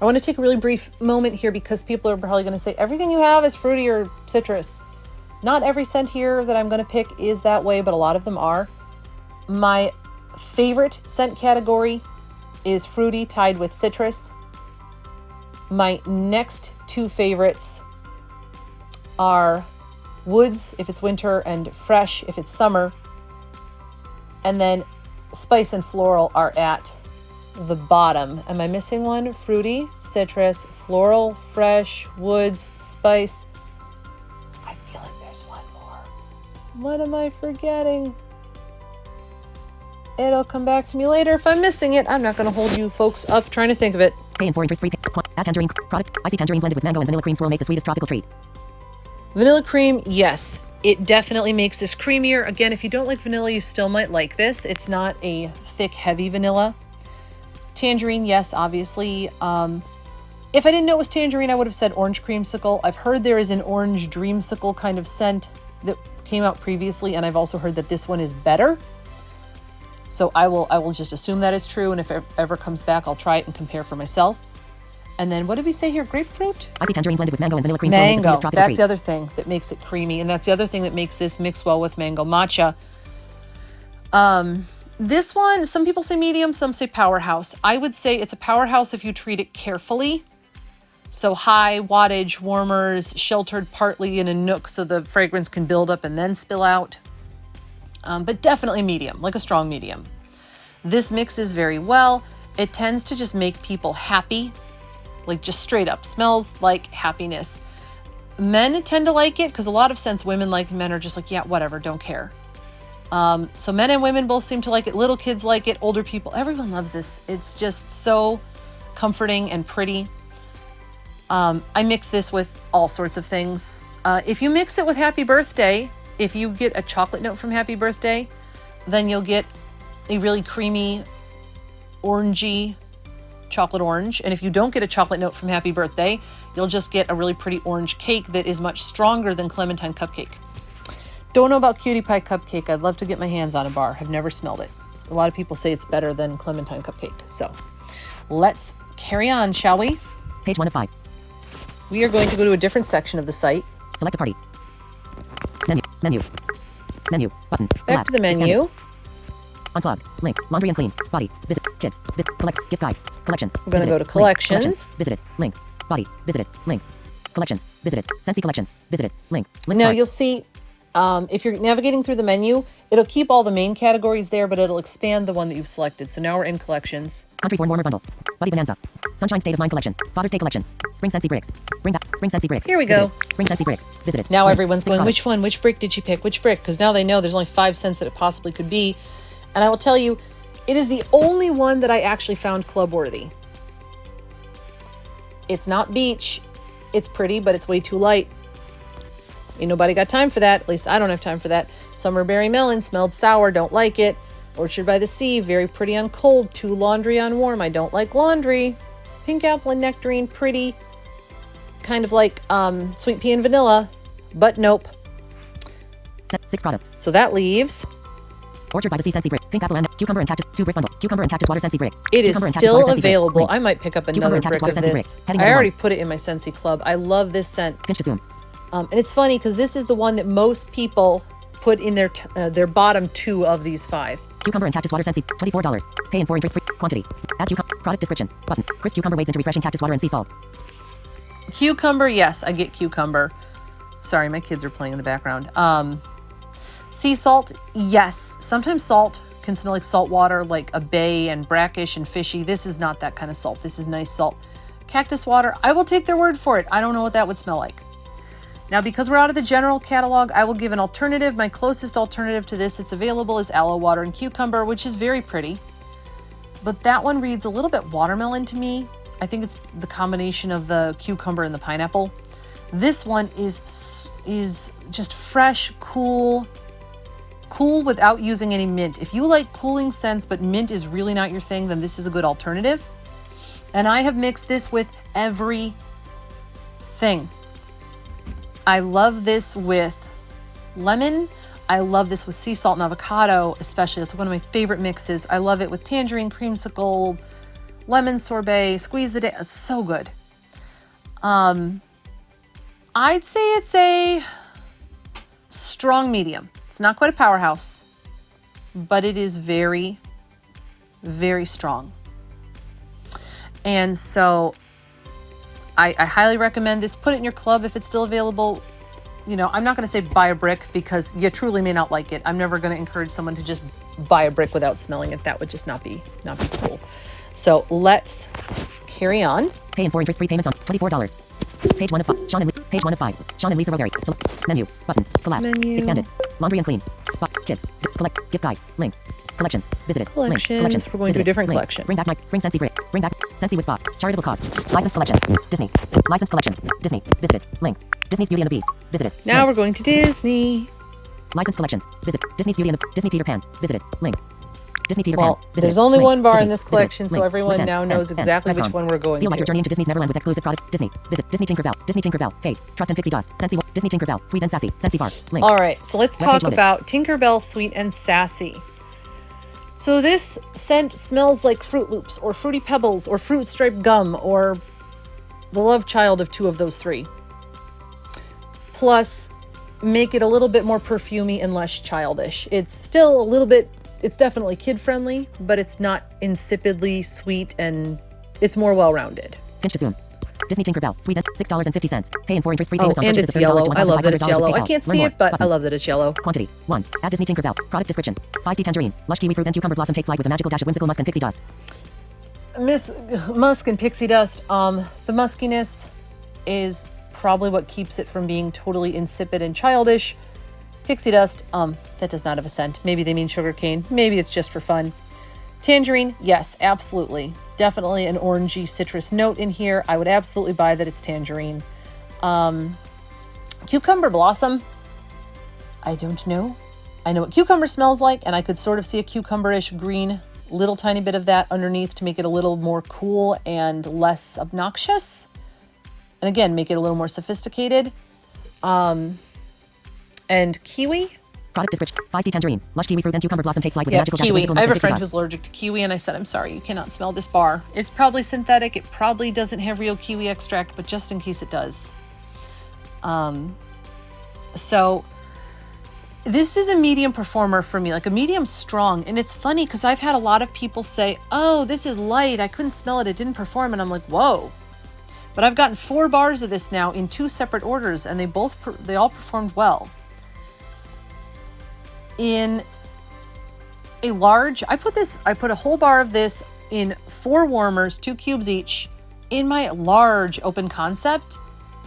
[SPEAKER 1] I want to take a really brief moment here because people are probably going to say everything you have is fruity or citrus. Not every scent here that I'm going to pick is that way, but a lot of them are. My favorite scent category is fruity tied with citrus. My next two favorites are woods if it's winter and fresh if it's summer. And then spice and floral are at the bottom. Am I missing one? Fruity, citrus, floral, fresh, woods, spice. I feel like there's one more. What am I forgetting? It'll come back to me later if I'm missing it. I'm not going to hold you folks up trying to think of it.
[SPEAKER 2] Pay in 4 interest free. Add tangerine product. Icy tangerine blended with mango and vanilla cream swirl make the sweetest tropical treat.
[SPEAKER 1] Vanilla cream, yes. It definitely makes this creamier. Again, if you don't like vanilla, you still might like this. It's not a thick, heavy vanilla. Tangerine, yes, obviously. If I didn't know it was tangerine, I would have said orange creamsicle. I've heard there is an orange dreamsicle kind of scent that came out previously, and I've also heard that this one is better. So I will just assume that is true, and if it ever comes back, I'll try it and compare for myself. And then what did we say here? Grapefruit?
[SPEAKER 2] Icy tangerine blended with mango and vanilla cream swirl make the
[SPEAKER 1] Mango.
[SPEAKER 2] sweetest tropical
[SPEAKER 1] That's
[SPEAKER 2] treat.
[SPEAKER 1] the other thing that makes it creamy, and that's the other thing that makes this mix well with mango matcha. This one, some people say medium, some say powerhouse. I would say it's a powerhouse if you treat it carefully. So high wattage warmers, sheltered partly in a nook so the fragrance can build up and then spill out. But definitely medium, like a strong medium. This mixes very well. It tends to just make people happy, like just straight up smells like happiness. Men tend to like it because a lot of scents women like, men are just like, yeah, whatever, don't care. So men and women both seem to like it. Little kids like it, older people, everyone loves this. It's just so comforting and pretty. I mix this with all sorts of things. If you mix it with Happy Birthday, if you get a chocolate note from Happy Birthday, then you'll get a really creamy, orangey chocolate orange. And if you don't get a chocolate note from Happy Birthday, you'll just get a really pretty orange cake that is much stronger than Clementine Cupcake. Don't know about Cutie Pie Cupcake. I'd love to get my hands on a bar. I've never smelled it. A lot of people say it's better than Clementine Cupcake. So let's carry on, shall we?
[SPEAKER 2] Page 1 of 5.
[SPEAKER 1] We are going to go to a different section of the site.
[SPEAKER 2] Select a party. Menu. Menu. Menu. Button.
[SPEAKER 1] Back
[SPEAKER 2] Collapse.
[SPEAKER 1] to the menu.
[SPEAKER 2] Expanded. Unplug. Link. Laundry and clean. Body. Visit. Kids. Collect. Gift guide. Collections.
[SPEAKER 1] We're going to
[SPEAKER 2] Visited.
[SPEAKER 1] go to
[SPEAKER 2] Link.
[SPEAKER 1] collections.
[SPEAKER 2] Visited. Link. Body. Visited. Link. Collections. Visited. Scentsy collections. Visited. Link. List
[SPEAKER 1] Now
[SPEAKER 2] start.
[SPEAKER 1] you'll see, if you're navigating through the menu, it'll keep all the main categories there, but it'll expand the one that you've selected. So now we're in collections.
[SPEAKER 2] Country Born Warmer Bundle. Buddy Bonanza. Sunshine State of Mind Collection. Father's Day Collection. Spring Scentsy Bricks. Bring back. Spring Scentsy Bricks.
[SPEAKER 1] Here we go.
[SPEAKER 2] Visited. Spring Scentsy Bricks. Visited.
[SPEAKER 1] Now
[SPEAKER 2] Link.
[SPEAKER 1] everyone's
[SPEAKER 2] 6
[SPEAKER 1] going,
[SPEAKER 2] products.
[SPEAKER 1] which one? Which brick did she pick? Which brick? Because now they know there's only 5 scents that it possibly could be. And I will tell you, it is the only one that I actually found club worthy. It's not beach. It's pretty, but it's way too light. Ain't nobody got time for that. At least I don't have time for that. Summer Berry Melon smelled sour. Don't like it. Orchard by the Sea, very pretty on cold. Too laundry on warm. I don't like laundry. Pink Apple and Nectarine, pretty. Kind of like Sweet Pea and Vanilla, but nope.
[SPEAKER 2] 6 products.
[SPEAKER 1] So that leaves.
[SPEAKER 2] Orchard by the Sea Scentsy Brick. Pink Apple and Cucumber and Cactus 2 brick bundle. Cucumber and Cactus Water Scentsy Brick.
[SPEAKER 1] It is
[SPEAKER 2] Cucumber and Cactus
[SPEAKER 1] still
[SPEAKER 2] Water Scentsy Brick.
[SPEAKER 1] available.
[SPEAKER 2] Link.
[SPEAKER 1] I might pick up
[SPEAKER 2] Cucumber
[SPEAKER 1] another
[SPEAKER 2] and Cactus
[SPEAKER 1] brick of
[SPEAKER 2] Water Scentsy
[SPEAKER 1] this.
[SPEAKER 2] Brick. Heading
[SPEAKER 1] I
[SPEAKER 2] number
[SPEAKER 1] already
[SPEAKER 2] 1.
[SPEAKER 1] put it in my Scentsy Club. I love this scent.
[SPEAKER 2] Pinch to zoom.
[SPEAKER 1] And it's funny because this is the one that most people put in their bottom 2 of these 5.
[SPEAKER 2] Cucumber and Cactus Water Scentsy. $24. Pay in 4 interest free. Quantity. Add cucumber. Product description. Button. Crisp cucumber wades into refreshing cactus water and sea salt.
[SPEAKER 1] Cucumber, yes, I get cucumber. Sorry, my kids are playing in the background. Sea salt, yes. Sometimes salt can smell like salt water, like a bay and brackish and fishy. This is not that kind of salt. This is nice salt. Cactus water, I will take their word for it. I don't know what that would smell like. Now, because we're out of the general catalog, I will give an alternative. My closest alternative to this that's available is Aloe Water and Cucumber, which is very pretty. But that one reads a little bit watermelon to me. I think it's the combination of the cucumber and the pineapple. This one is just fresh, cool without using any mint. If you like cooling scents, but mint is really not your thing, then this is a good alternative. And I have mixed this with everything. I love this with lemon. I love this with sea salt and avocado, especially. It's one of my favorite mixes. I love it with tangerine, creamsicle, lemon sorbet, squeeze the day. It's so good. I'd say it's a strong medium. It's not quite a powerhouse, but it is very, very strong. And so I highly recommend this. Put it in your club if it's still available. You know, I'm not going to say buy a brick because you truly may not like it. I'm never going to encourage someone to just buy a brick without smelling it. That would just not be cool. So let's carry on.
[SPEAKER 2] Pay in 4 interest-free payments on $24. Page 1 of 5. Page 1 of 5. Sean and Lisa Rowberry. Menu. Button. Collapse.
[SPEAKER 1] Menu.
[SPEAKER 2] Expanded. Laundry and clean. Kids. Collect. Gift guide. Link. Collections. Visited.
[SPEAKER 1] Collections.
[SPEAKER 2] Link. Collections.
[SPEAKER 1] We're going to a different
[SPEAKER 2] Link.
[SPEAKER 1] collection.
[SPEAKER 2] Bring back my spring Scentsy Grid. Bring back Scentsy with Bob. Charitable cause. Licensed collections. Disney. Licensed collections. Disney. Visited. Link. Disney's Beauty and the Beast. Visited.
[SPEAKER 1] Now
[SPEAKER 2] Link.
[SPEAKER 1] we're going to Disney.
[SPEAKER 2] Licensed collections. Visit. Disney's Beauty and the Disney Peter Pan. Visited. Link. Disney Peter
[SPEAKER 1] Well,
[SPEAKER 2] Pan. Visited.
[SPEAKER 1] there's only
[SPEAKER 2] Link.
[SPEAKER 1] one bar
[SPEAKER 2] Disney.
[SPEAKER 1] in this
[SPEAKER 2] Visited.
[SPEAKER 1] collection, so
[SPEAKER 2] Link.
[SPEAKER 1] everyone
[SPEAKER 2] Listen.
[SPEAKER 1] now knows exactly which one we're going
[SPEAKER 2] Feel like
[SPEAKER 1] to.
[SPEAKER 2] you're journeying to Disney's Neverland with exclusive products. Disney. Visit Disney Tinkerbell. Disney Tinkerbell. Fate. Trust and Pixie Dust. Scentsy. Disney Tinkerbell. Sweet and Sassy. Scentsy Bar. Link.
[SPEAKER 1] All right, so let's
[SPEAKER 2] Webpage
[SPEAKER 1] talk
[SPEAKER 2] loaded.
[SPEAKER 1] about Tinkerbell Sweet and Sassy. So this scent smells like Fruit Loops or Fruity Pebbles or Fruit Striped Gum or the love child of two of those three. Plus, make it a little bit more perfumey and less childish. It's still a little bit, it's definitely kid-friendly, but it's not insipidly sweet and it's more well-rounded.
[SPEAKER 2] Pinch to zoom. Disney Tinkerbell. Sweet and $6.50. Pay in 4 interest-free
[SPEAKER 1] Oh,
[SPEAKER 2] payments on
[SPEAKER 1] and
[SPEAKER 2] purchases
[SPEAKER 1] it's
[SPEAKER 2] of $30
[SPEAKER 1] yellow.
[SPEAKER 2] to
[SPEAKER 1] I love that it's
[SPEAKER 2] $1,500 with
[SPEAKER 1] yellow. I
[SPEAKER 2] PayPal.
[SPEAKER 1] can't
[SPEAKER 2] Learn
[SPEAKER 1] see
[SPEAKER 2] more.
[SPEAKER 1] it, but I
[SPEAKER 2] Button.
[SPEAKER 1] love that it's yellow.
[SPEAKER 2] Quantity. 1. Add Disney Tinkerbell. Product description. Feisty tangerine. Lush kiwi fruit and cucumber blossom take flight with a magical dash of whimsical musk and pixie dust.
[SPEAKER 1] Miss Musk and Pixie Dust, the muskiness is probably what keeps it from being totally insipid and childish. Pixie Dust, that does not have a scent. Maybe they mean sugarcane. Maybe it's just for fun. Tangerine, yes, absolutely. Definitely an orangey citrus note in here. I would absolutely buy that it's tangerine. Cucumber blossom, I don't know. I know what cucumber smells like, and I could sort of see a cucumber-ish green, little tiny bit of that underneath to make it a little more cool and less obnoxious. And again, make it a little more sophisticated. And kiwi.
[SPEAKER 2] Product description. Feisty tangerine. Lush kiwi fruit and cucumber blossom take flight with a
[SPEAKER 1] Yeah,
[SPEAKER 2] magical dash of
[SPEAKER 1] kiwi.
[SPEAKER 2] whimsical
[SPEAKER 1] I have a
[SPEAKER 2] musk and
[SPEAKER 1] friend
[SPEAKER 2] pixie
[SPEAKER 1] who's
[SPEAKER 2] dust.
[SPEAKER 1] allergic to kiwi, and I said, I'm sorry, you cannot smell this bar. It's probably synthetic. It probably doesn't have real kiwi extract, but just in case it does. So this is a medium performer for me, like a medium strong. And it's funny because I've had a lot of people say, oh, this is light. I couldn't smell it. It didn't perform. And I'm like, whoa. But I've gotten 4 bars of this now in 2 separate orders, and they all performed well. In a large, I put a whole bar of this in 4 warmers, 2 cubes each, in my large open concept,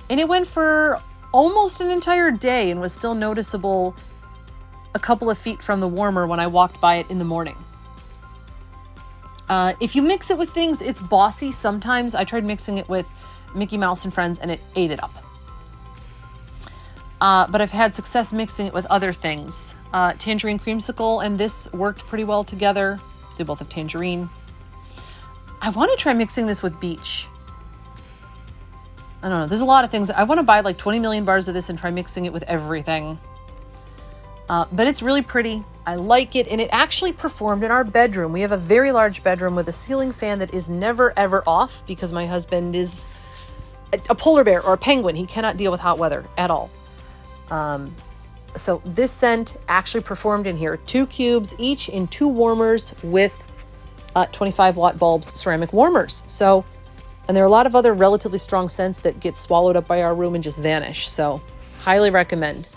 [SPEAKER 1] and it went for almost an entire day and was still noticeable a couple of feet from the warmer when I walked by it in the morning. If you mix it with things, it's bossy sometimes. I tried mixing it with Mickey Mouse and Friends and it ate it up. But I've had success mixing it with other things. Tangerine creamsicle and this worked pretty well together. They both have tangerine. I want to try mixing this with beach. I don't know. There's a lot of things. I want to buy like 20 million bars of this and try mixing it with everything. But it's really pretty. I like it. And it actually performed in our bedroom. We have a very large bedroom with a ceiling fan that is never, ever off because my husband is a polar bear or a penguin. He cannot deal with hot weather at all. So this scent actually performed in here. 2 cubes each in 2 warmers with 25 watt bulbs, ceramic warmers. So, and there are a lot of other relatively strong scents that get swallowed up by our room and just vanish. So highly recommend.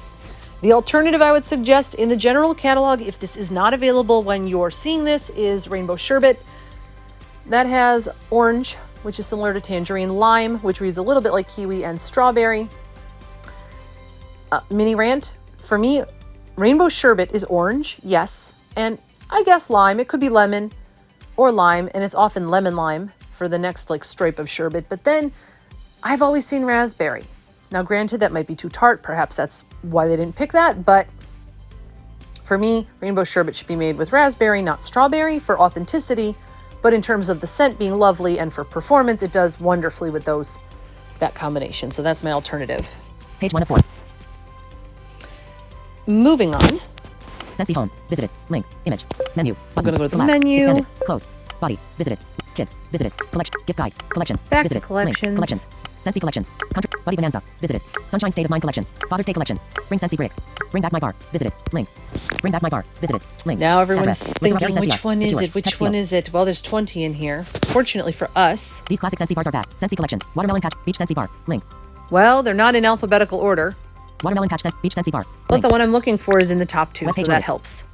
[SPEAKER 1] The alternative I would suggest in the general catalog, if this is not available when you're seeing this, is Rainbow Sherbet. That has orange, which is similar to tangerine, lime, which reads a little bit like kiwi, and strawberry. Mini rant, for me, rainbow sherbet is orange, yes, and I guess lime. It could be lemon or lime, and it's often lemon lime for the next like stripe of sherbet. But then I've always seen raspberry. Now, granted, that might be too tart. Perhaps that's why they didn't pick that. But for me, rainbow sherbet should be made with raspberry, not strawberry, for authenticity. But in terms of the scent being lovely and for performance, it does wonderfully with that combination. So that's my alternative.
[SPEAKER 2] Page 1 of 4.
[SPEAKER 1] Moving on.
[SPEAKER 2] Scentsy Home. Visited. Link. Image. Menu.
[SPEAKER 1] I'm going to go to the
[SPEAKER 2] Collapse.
[SPEAKER 1] menu.
[SPEAKER 2] Extended. Close. Body. Visited. Kids. Visited. Collection. Gift guide. Collections.
[SPEAKER 1] Back
[SPEAKER 2] visited.
[SPEAKER 1] to collections.
[SPEAKER 2] Link. Collections. Scentsy Collections. Country. Buddy Bonanza. Visited. Sunshine State of Mind Collection. Father's Day Collection. Spring Scentsy Bricks. Bring Back My Bar. Visited. Link. Bring Back My Bar. Visited. Link.
[SPEAKER 1] Now everyone's
[SPEAKER 2] Address.
[SPEAKER 1] thinking,
[SPEAKER 2] Lisa Rowberry,
[SPEAKER 1] which
[SPEAKER 2] Scentsy
[SPEAKER 1] one is
[SPEAKER 2] Secure.
[SPEAKER 1] it? Which
[SPEAKER 2] Text
[SPEAKER 1] one
[SPEAKER 2] field.
[SPEAKER 1] is it? Well, there's 20 in here. Fortunately for us.
[SPEAKER 2] These classic Scentsy bars are back. Scentsy Collections. Watermelon Patch. Beach Scentsy Bar. Link.
[SPEAKER 1] Well, they're not in alphabetical order.
[SPEAKER 2] Watermelon Patch. Beach Scentsy Bar.
[SPEAKER 1] But
[SPEAKER 2] Link.
[SPEAKER 1] the one I'm looking for is in the top 2,
[SPEAKER 2] Web
[SPEAKER 1] so
[SPEAKER 2] page
[SPEAKER 1] that
[SPEAKER 2] loaded.
[SPEAKER 1] helps.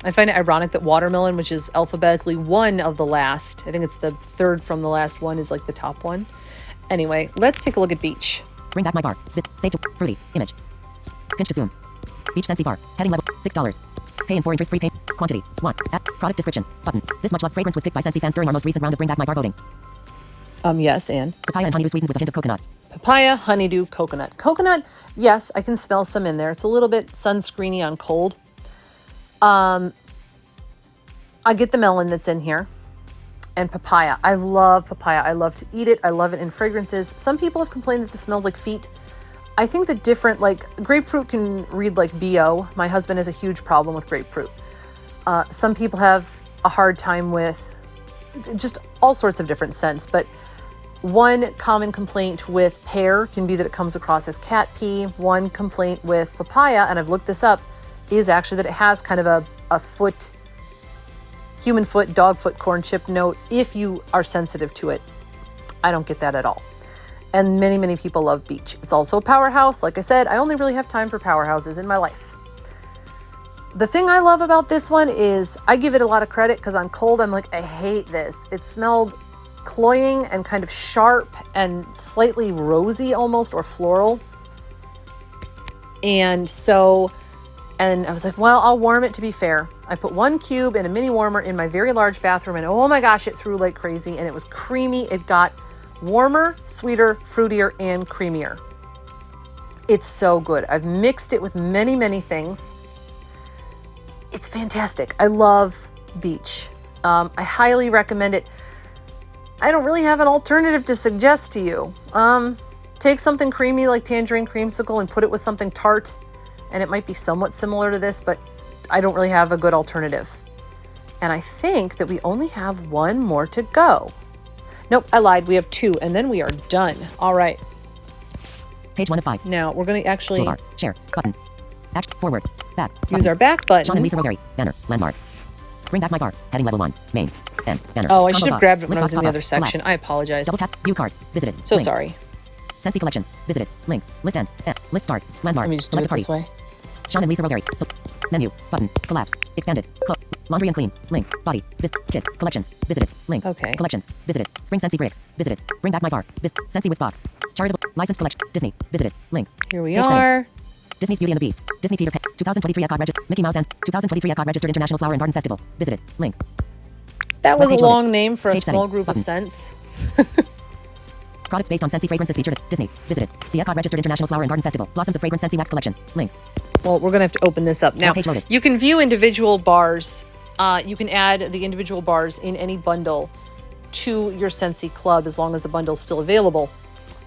[SPEAKER 1] I find it ironic that watermelon, which is alphabetically one of the last, I think it's the third from the last one, is like the top one. Anyway, let's take a look at beach.
[SPEAKER 2] Bring Back My Bar. Save to fruity. Image. Pinch to zoom. Beach Scentsy Bar. Heading level $6. Pay in 4 interest free pay. Quantity 1. App. Product description. Button. This much love fragrance was picked by Scentsy fans during our most recent round of Bring Back My Bar voting.
[SPEAKER 1] Yes, and
[SPEAKER 2] Papaya and honeydew sweetened with a hint of coconut.
[SPEAKER 1] papaya, honeydew, coconut. Coconut, yes, I can smell some in there. It's a little bit sunscreeny on cold. I get the melon that's in here. And papaya. I love papaya. I love to eat it. I love it in fragrances. Some people have complained that this smells like feet. I think the different, like grapefruit can read like BO. My husband has a huge problem with grapefruit. Some people have a hard time with just all sorts of different scents. But one common complaint with pear can be that it comes across as cat pee. One complaint with papaya, and I've looked this up, is actually that it has kind of a foot, human foot, dog foot, corn chip note if you are sensitive to it. I don't get that at all. And many, many people love beach. It's also a powerhouse. Like I said, I only really have time for powerhouses in my life. The thing I love about this one is I give it a lot of credit because on cold, I'm like, I hate this. It smelled cloying and kind of sharp and slightly rosy almost, or floral. And I was like, well, I'll warm it to be fair. I put 1 cube in a mini warmer in my very large bathroom, and oh my gosh, it threw like crazy, and it was creamy. It got warmer, sweeter, fruitier, and creamier. It's so good. I've mixed it with many, many things. It's fantastic. I love beach. I highly recommend it. I don't really have an alternative to suggest to you. Take something creamy like tangerine creamsicle and put it with something tart, and it might be somewhat similar to this, but I don't really have a good alternative. And I think that we only have 1 more to go. Nope, I lied. We have 2, and then we are done. All right.
[SPEAKER 2] Page 1 of 5.
[SPEAKER 1] Now we're going to actually
[SPEAKER 2] Toolbar. Share. Button. Act. Forward. Back.
[SPEAKER 1] use our back button.
[SPEAKER 2] Sean and Lisa Rowberry. Banner. Landmark. Bring Back My Bar. Heading level 1. Main. N. Banner.
[SPEAKER 1] Oh, I
[SPEAKER 2] Combo
[SPEAKER 1] should have
[SPEAKER 2] box.
[SPEAKER 1] grabbed it when
[SPEAKER 2] List
[SPEAKER 1] I was
[SPEAKER 2] box
[SPEAKER 1] in the
[SPEAKER 2] pop-up.
[SPEAKER 1] other section.
[SPEAKER 2] Collapse.
[SPEAKER 1] I apologize.
[SPEAKER 2] Double tap. View card. Visited.
[SPEAKER 1] So
[SPEAKER 2] Link.
[SPEAKER 1] sorry.
[SPEAKER 2] Scentsy Collections. Visited. Link. List end. List start. Landmark.
[SPEAKER 1] Let me just do
[SPEAKER 2] Select
[SPEAKER 1] it
[SPEAKER 2] a party.
[SPEAKER 1] this way.
[SPEAKER 2] Sean and Lisa Rowberry. Menu. Button. Collapse. Expanded. Laundry and clean. Link. Body. Kit. Collections. Visited. Link.
[SPEAKER 1] Okay.
[SPEAKER 2] Collections. Visited. Spring Scentsy Bricks. Visited. Bring Back My Bar. Scentsy with Box. Charitable. Licensed collection. Disney. Visited. Link.
[SPEAKER 1] Here we
[SPEAKER 2] Page
[SPEAKER 1] are.
[SPEAKER 2] Disney's Beauty and the Beast. Disney Peter Pan. 2023 Epcot Registered. Mickey Mouse and 2023 Epcot Registered International Flower and Garden Festival. Visited. Link.
[SPEAKER 1] That was a
[SPEAKER 2] Page loaded.
[SPEAKER 1] long name for a
[SPEAKER 2] Page
[SPEAKER 1] small
[SPEAKER 2] settings.
[SPEAKER 1] group of
[SPEAKER 2] Button.
[SPEAKER 1] scents.
[SPEAKER 2] Products based on Scentsy Fragrances featured at Disney. Visited. The Epcot Registered International Flower and Garden Festival. Blossoms of Fragrance Scentsy Wax Collection. Link.
[SPEAKER 1] Well, we're going to have to open this up. Now,
[SPEAKER 2] Page loaded.
[SPEAKER 1] you can view individual bars. You can add the individual bars in any bundle to your Scentsy Club as long as the bundle is still available.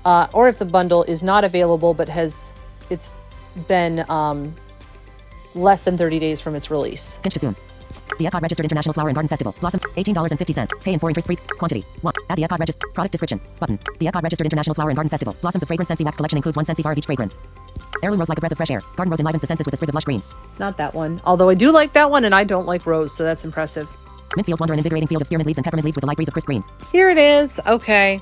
[SPEAKER 1] Or if the bundle is not available but it's been less than 30 days from its release.
[SPEAKER 2] Pinch to zoom. The Epcot Registered International Flower and Garden Festival. Blossom. $18.50. Pay in 4 interest free. Quantity 1. Add the Epcot Registered. Product description. Button. The Epcot Registered International Flower and Garden Festival. Blossoms of Fragrance Scentsy Wax Collection includes 1 Scentsy bar of each fragrance. Heirloom rose like a breath of fresh air. Garden rose enlivens the senses with a sprig of lush greens.
[SPEAKER 1] Not that one. Although I do like that one, and I don't like rose, so that's impressive.
[SPEAKER 2] Mint fields wander an invigorating field of spearmint leaves and peppermint leaves with a light breeze of crisp greens.
[SPEAKER 1] Here it is. Okay.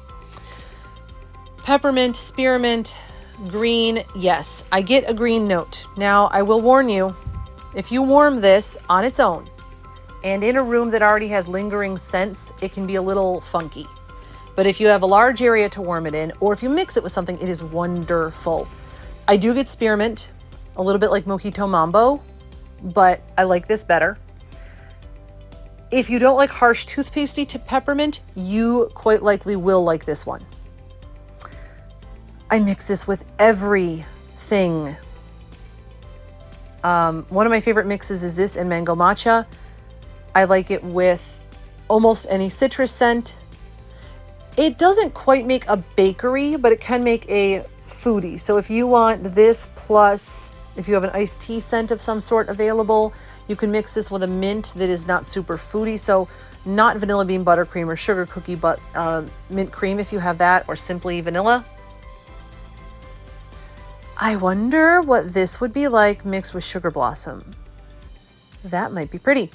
[SPEAKER 1] Peppermint, spearmint, green. Yes, I get a green note. Now, I will warn you, if you warm this on its own and in a room that already has lingering scents, it can be a little funky. But if you have a large area to warm it in, or if you mix it with something, it is wonderful. I do get spearmint, a little bit like Mojito Mambo, but I like this better. If you don't like harsh toothpastey to peppermint, you quite likely will like this one. I mix this with everything. One of my favorite mixes is this and mango matcha. I like it with almost any citrus scent. It doesn't quite make a bakery, but it can make a foodie. So if you want this plus, if you have an iced tea scent of some sort available, you can mix this with a mint that is not super foodie. So not vanilla bean buttercream or sugar cookie, but mint cream if you have that, or simply vanilla. I wonder what this would be like mixed with sugar blossom. That might be pretty.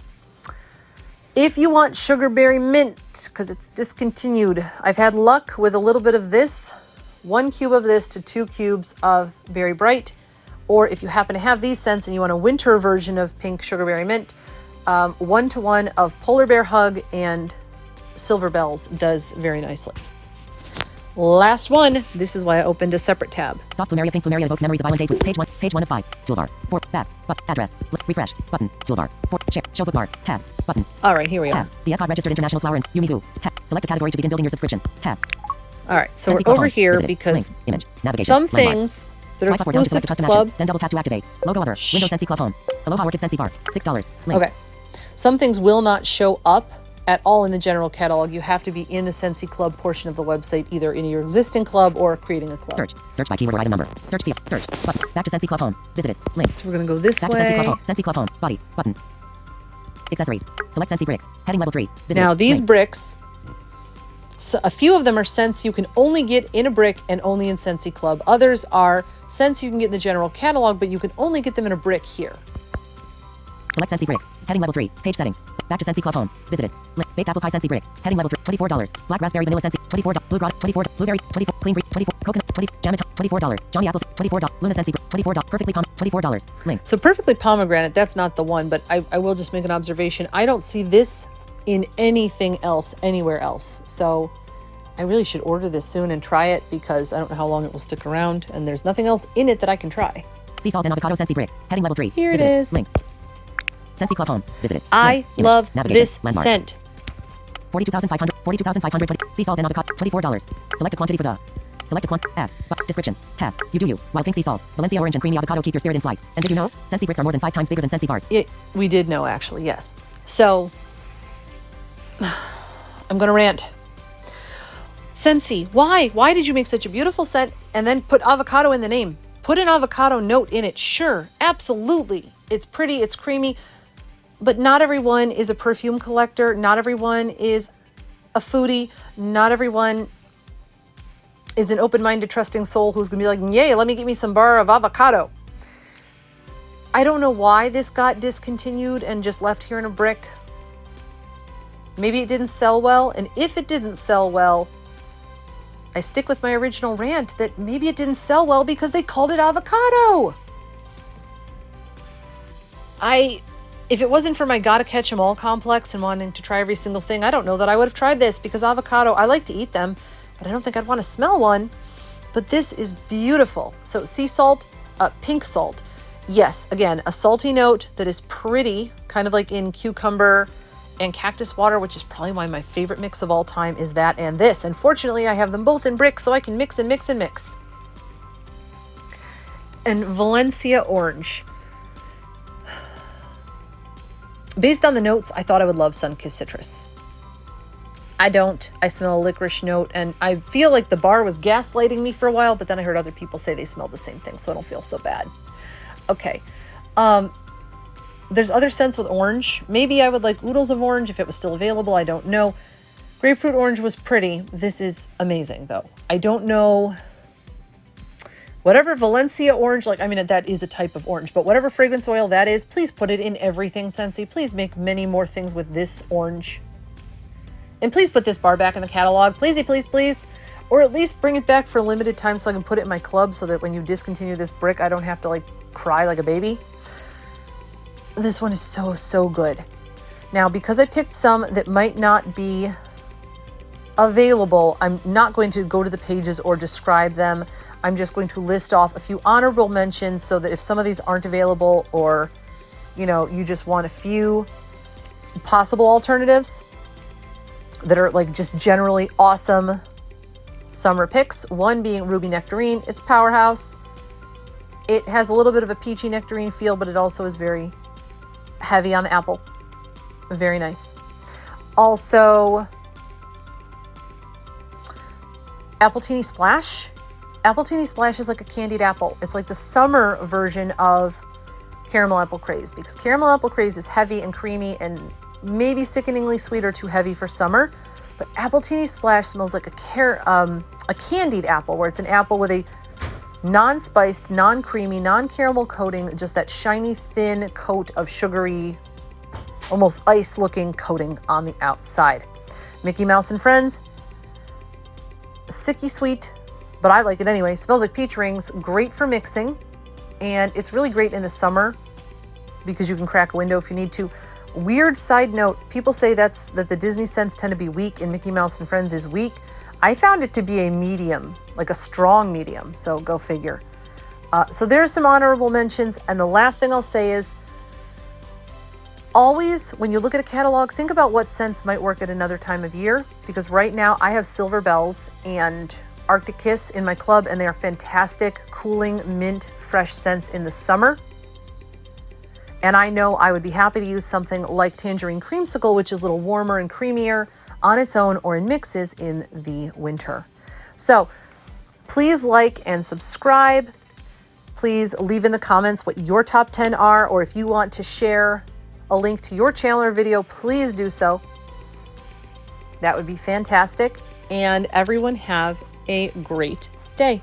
[SPEAKER 1] If you want sugarberry mint, because it's discontinued, I've had luck with a little bit of this, 1 cube of this to 2 cubes of Berry Bright. Or if you happen to have these scents and you want a winter version of pink sugarberry mint, 1-to-1 of Polar Bear Hug and Silver Bells does very nicely. Last one. This is why I opened a separate tab.
[SPEAKER 2] Soft Plumeria Pink Plumeria evokes memories of island days with page 1 of 5. Toolbar. 4. Back. Address. Refresh. Button. Toolbar. 4. Share. Show bookmark. Tabs. Button.
[SPEAKER 1] All right, here we are.
[SPEAKER 2] Tabs. The Epcot Registered International Flower and Yumigoo. Tab. Select a category to begin building your subscription. Tab.
[SPEAKER 1] All right, so
[SPEAKER 2] Scentsy
[SPEAKER 1] we're over
[SPEAKER 2] home.
[SPEAKER 1] here
[SPEAKER 2] Visited.
[SPEAKER 1] because
[SPEAKER 2] Link. Image. Navigation.
[SPEAKER 1] some
[SPEAKER 2] Landmark.
[SPEAKER 1] things that are
[SPEAKER 2] Swipe upward down to
[SPEAKER 1] exclusive
[SPEAKER 2] select a
[SPEAKER 1] to
[SPEAKER 2] custom
[SPEAKER 1] Club.
[SPEAKER 2] action. Then double tap to activate. Logo Other. Windows Scentsy Club Home. Aloha Orchid Scentsy Bar. $6. Link.
[SPEAKER 1] Okay. Some things will not show up at all in the general catalog. You have to be in the Scentsy Club portion of the website, either in your existing club or creating a club.
[SPEAKER 2] Search. Search by keyword or item number. Search field. Search. Button. Back to Scentsy Club Home. Visited. Link.
[SPEAKER 1] So we're going to go this
[SPEAKER 2] Back to Scentsy Club
[SPEAKER 1] way.
[SPEAKER 2] Home. Scentsy Club Home. Body. Button. Accessories. Select Scentsy Bricks. Heading level 3. Visited.
[SPEAKER 1] Now these
[SPEAKER 2] Link.
[SPEAKER 1] bricks, so a few of them are scents you can only get in a brick and only in Scentsy Club. Others are scents you can get in the general catalog, but you can only get them in a brick here.
[SPEAKER 2] Select Scentsy Bricks. Heading level 3. Page settings. Back to Scentsy Club Home. Visited. Link. Baked apple pie Scentsy Brick. Heading level 3. $24. Black raspberry vanilla Scentsy. $24. Blue grot. $24. Blueberry. $24. Clean breed. $24. Coconut. $20. Jam $24. Johnny apples. $24. Luna Scentsy. $24. Perfectly calm. $24. Link.
[SPEAKER 1] So perfectly pomegranate, that's not the one, but I will just make an observation. I don't see this in anything else, anywhere else. So I really should order this soon and try it because I don't know how long it will stick around and there's nothing else in it that I can try.
[SPEAKER 2] Sea salt and avocado Scentsy Brick. Heading level 3.
[SPEAKER 1] Here it
[SPEAKER 2] Visited.
[SPEAKER 1] is.
[SPEAKER 2] Link. Scentsy Club Home. Visited.
[SPEAKER 1] I
[SPEAKER 2] Link. Image.
[SPEAKER 1] love
[SPEAKER 2] Navigation.
[SPEAKER 1] this
[SPEAKER 2] Landmark.
[SPEAKER 1] scent.
[SPEAKER 2] 42,520. Sea salt and avocado. $24. Select a quantity for the. Select a add. Description. Tab. You do you. Wild pink sea salt. Valencia orange and creamy avocado keep your spirit in flight. And did you know? Scentsy bricks are more than 5 times bigger than Scentsy bars.
[SPEAKER 1] We did know, actually, yes. So I'm going to rant. Scentsy, why? Why did you make such a beautiful scent and then put avocado in the name? Put an avocado note in it. Sure, absolutely. It's pretty, it's creamy, but not everyone is a perfume collector. Not everyone is a foodie. Not everyone is an open-minded, trusting soul who's going to be like, yay, let me get me some bar of avocado. I don't know why this got discontinued and just left here in a brick. Maybe it didn't sell well, and if it didn't sell well, I stick with my original rant that maybe it didn't sell well because they called it avocado. If it wasn't for my gotta catch 'em all complex and wanting to try every single thing, I don't know that I would have tried this because avocado, I like to eat them, but I don't think I'd want to smell one. But this is beautiful. So sea salt, pink salt. Yes, again, a salty note that is pretty, kind of like in cucumber and cactus water, which is probably my favorite mix of all time, is that and this. And fortunately, I have them both in bricks, so I can mix and mix and mix. And Valencia orange. Based on the notes, I thought I would love sun-kissed citrus. I don't. I smell a licorice note, and I feel like the bar was gaslighting me for a while, but then I heard other people say they smelled the same thing, so I don't feel so bad. Okay. There's other scents with orange. Maybe I would like oodles of orange if it was still available. I don't know. Grapefruit orange was pretty. This is amazing, though. I don't know. Whatever Valencia orange, that is a type of orange, but whatever fragrance oil that is, please put it in everything, Scentsy. Please make many more things with this orange. And please put this bar back in the catalog. Pleasey, please, please. Or at least bring it back for a limited time so I can put it in my club so that when you discontinue this brick, I don't have to cry like a baby. This one is so, so good. Now, because I picked some that might not be available. I'm not going to go to the pages or describe them. I'm just going to list off a few honorable mentions so that if some of these aren't available, or, you know, you just want a few possible alternatives that are like just generally awesome summer picks. One being Ruby Nectarine. It's powerhouse. It has a little bit of a peachy nectarine feel, but it also is very heavy on the apple. Very nice. Also, Appletini Splash. Appletini Splash is like a candied apple. It's like the summer version of Caramel Apple Craze, because Caramel Apple Craze is heavy and creamy and maybe sickeningly sweet or too heavy for summer. But Appletini Splash smells like a candied apple, where it's an apple with a non-spiced, non-creamy, non-caramel coating, just that shiny, thin coat of sugary, almost ice-looking coating on the outside. Mickey Mouse and Friends, sicky sweet, but I like it anyway. Smells like peach rings, great for mixing, and it's really great in the summer because you can crack a window if you need to. Weird side note, people say that the Disney scents tend to be weak and Mickey Mouse and Friends is weak. I found it to be a medium, like a strong medium, so go figure. So there's some honorable mentions, and the last thing I'll say is, always, when you look at a catalog, think about what scents might work at another time of year, because right now I have Silver Bells and Arctic Kiss in my club, and they are fantastic, cooling, mint, fresh scents in the summer. And I know I would be happy to use something like Tangerine Creamsicle, which is a little warmer and creamier on its own or in mixes in the winter. So please like and subscribe. Please leave in the comments what your top 10 are, or if you want to share a link to your channel or video, please do so. That would be fantastic. And everyone have a great day.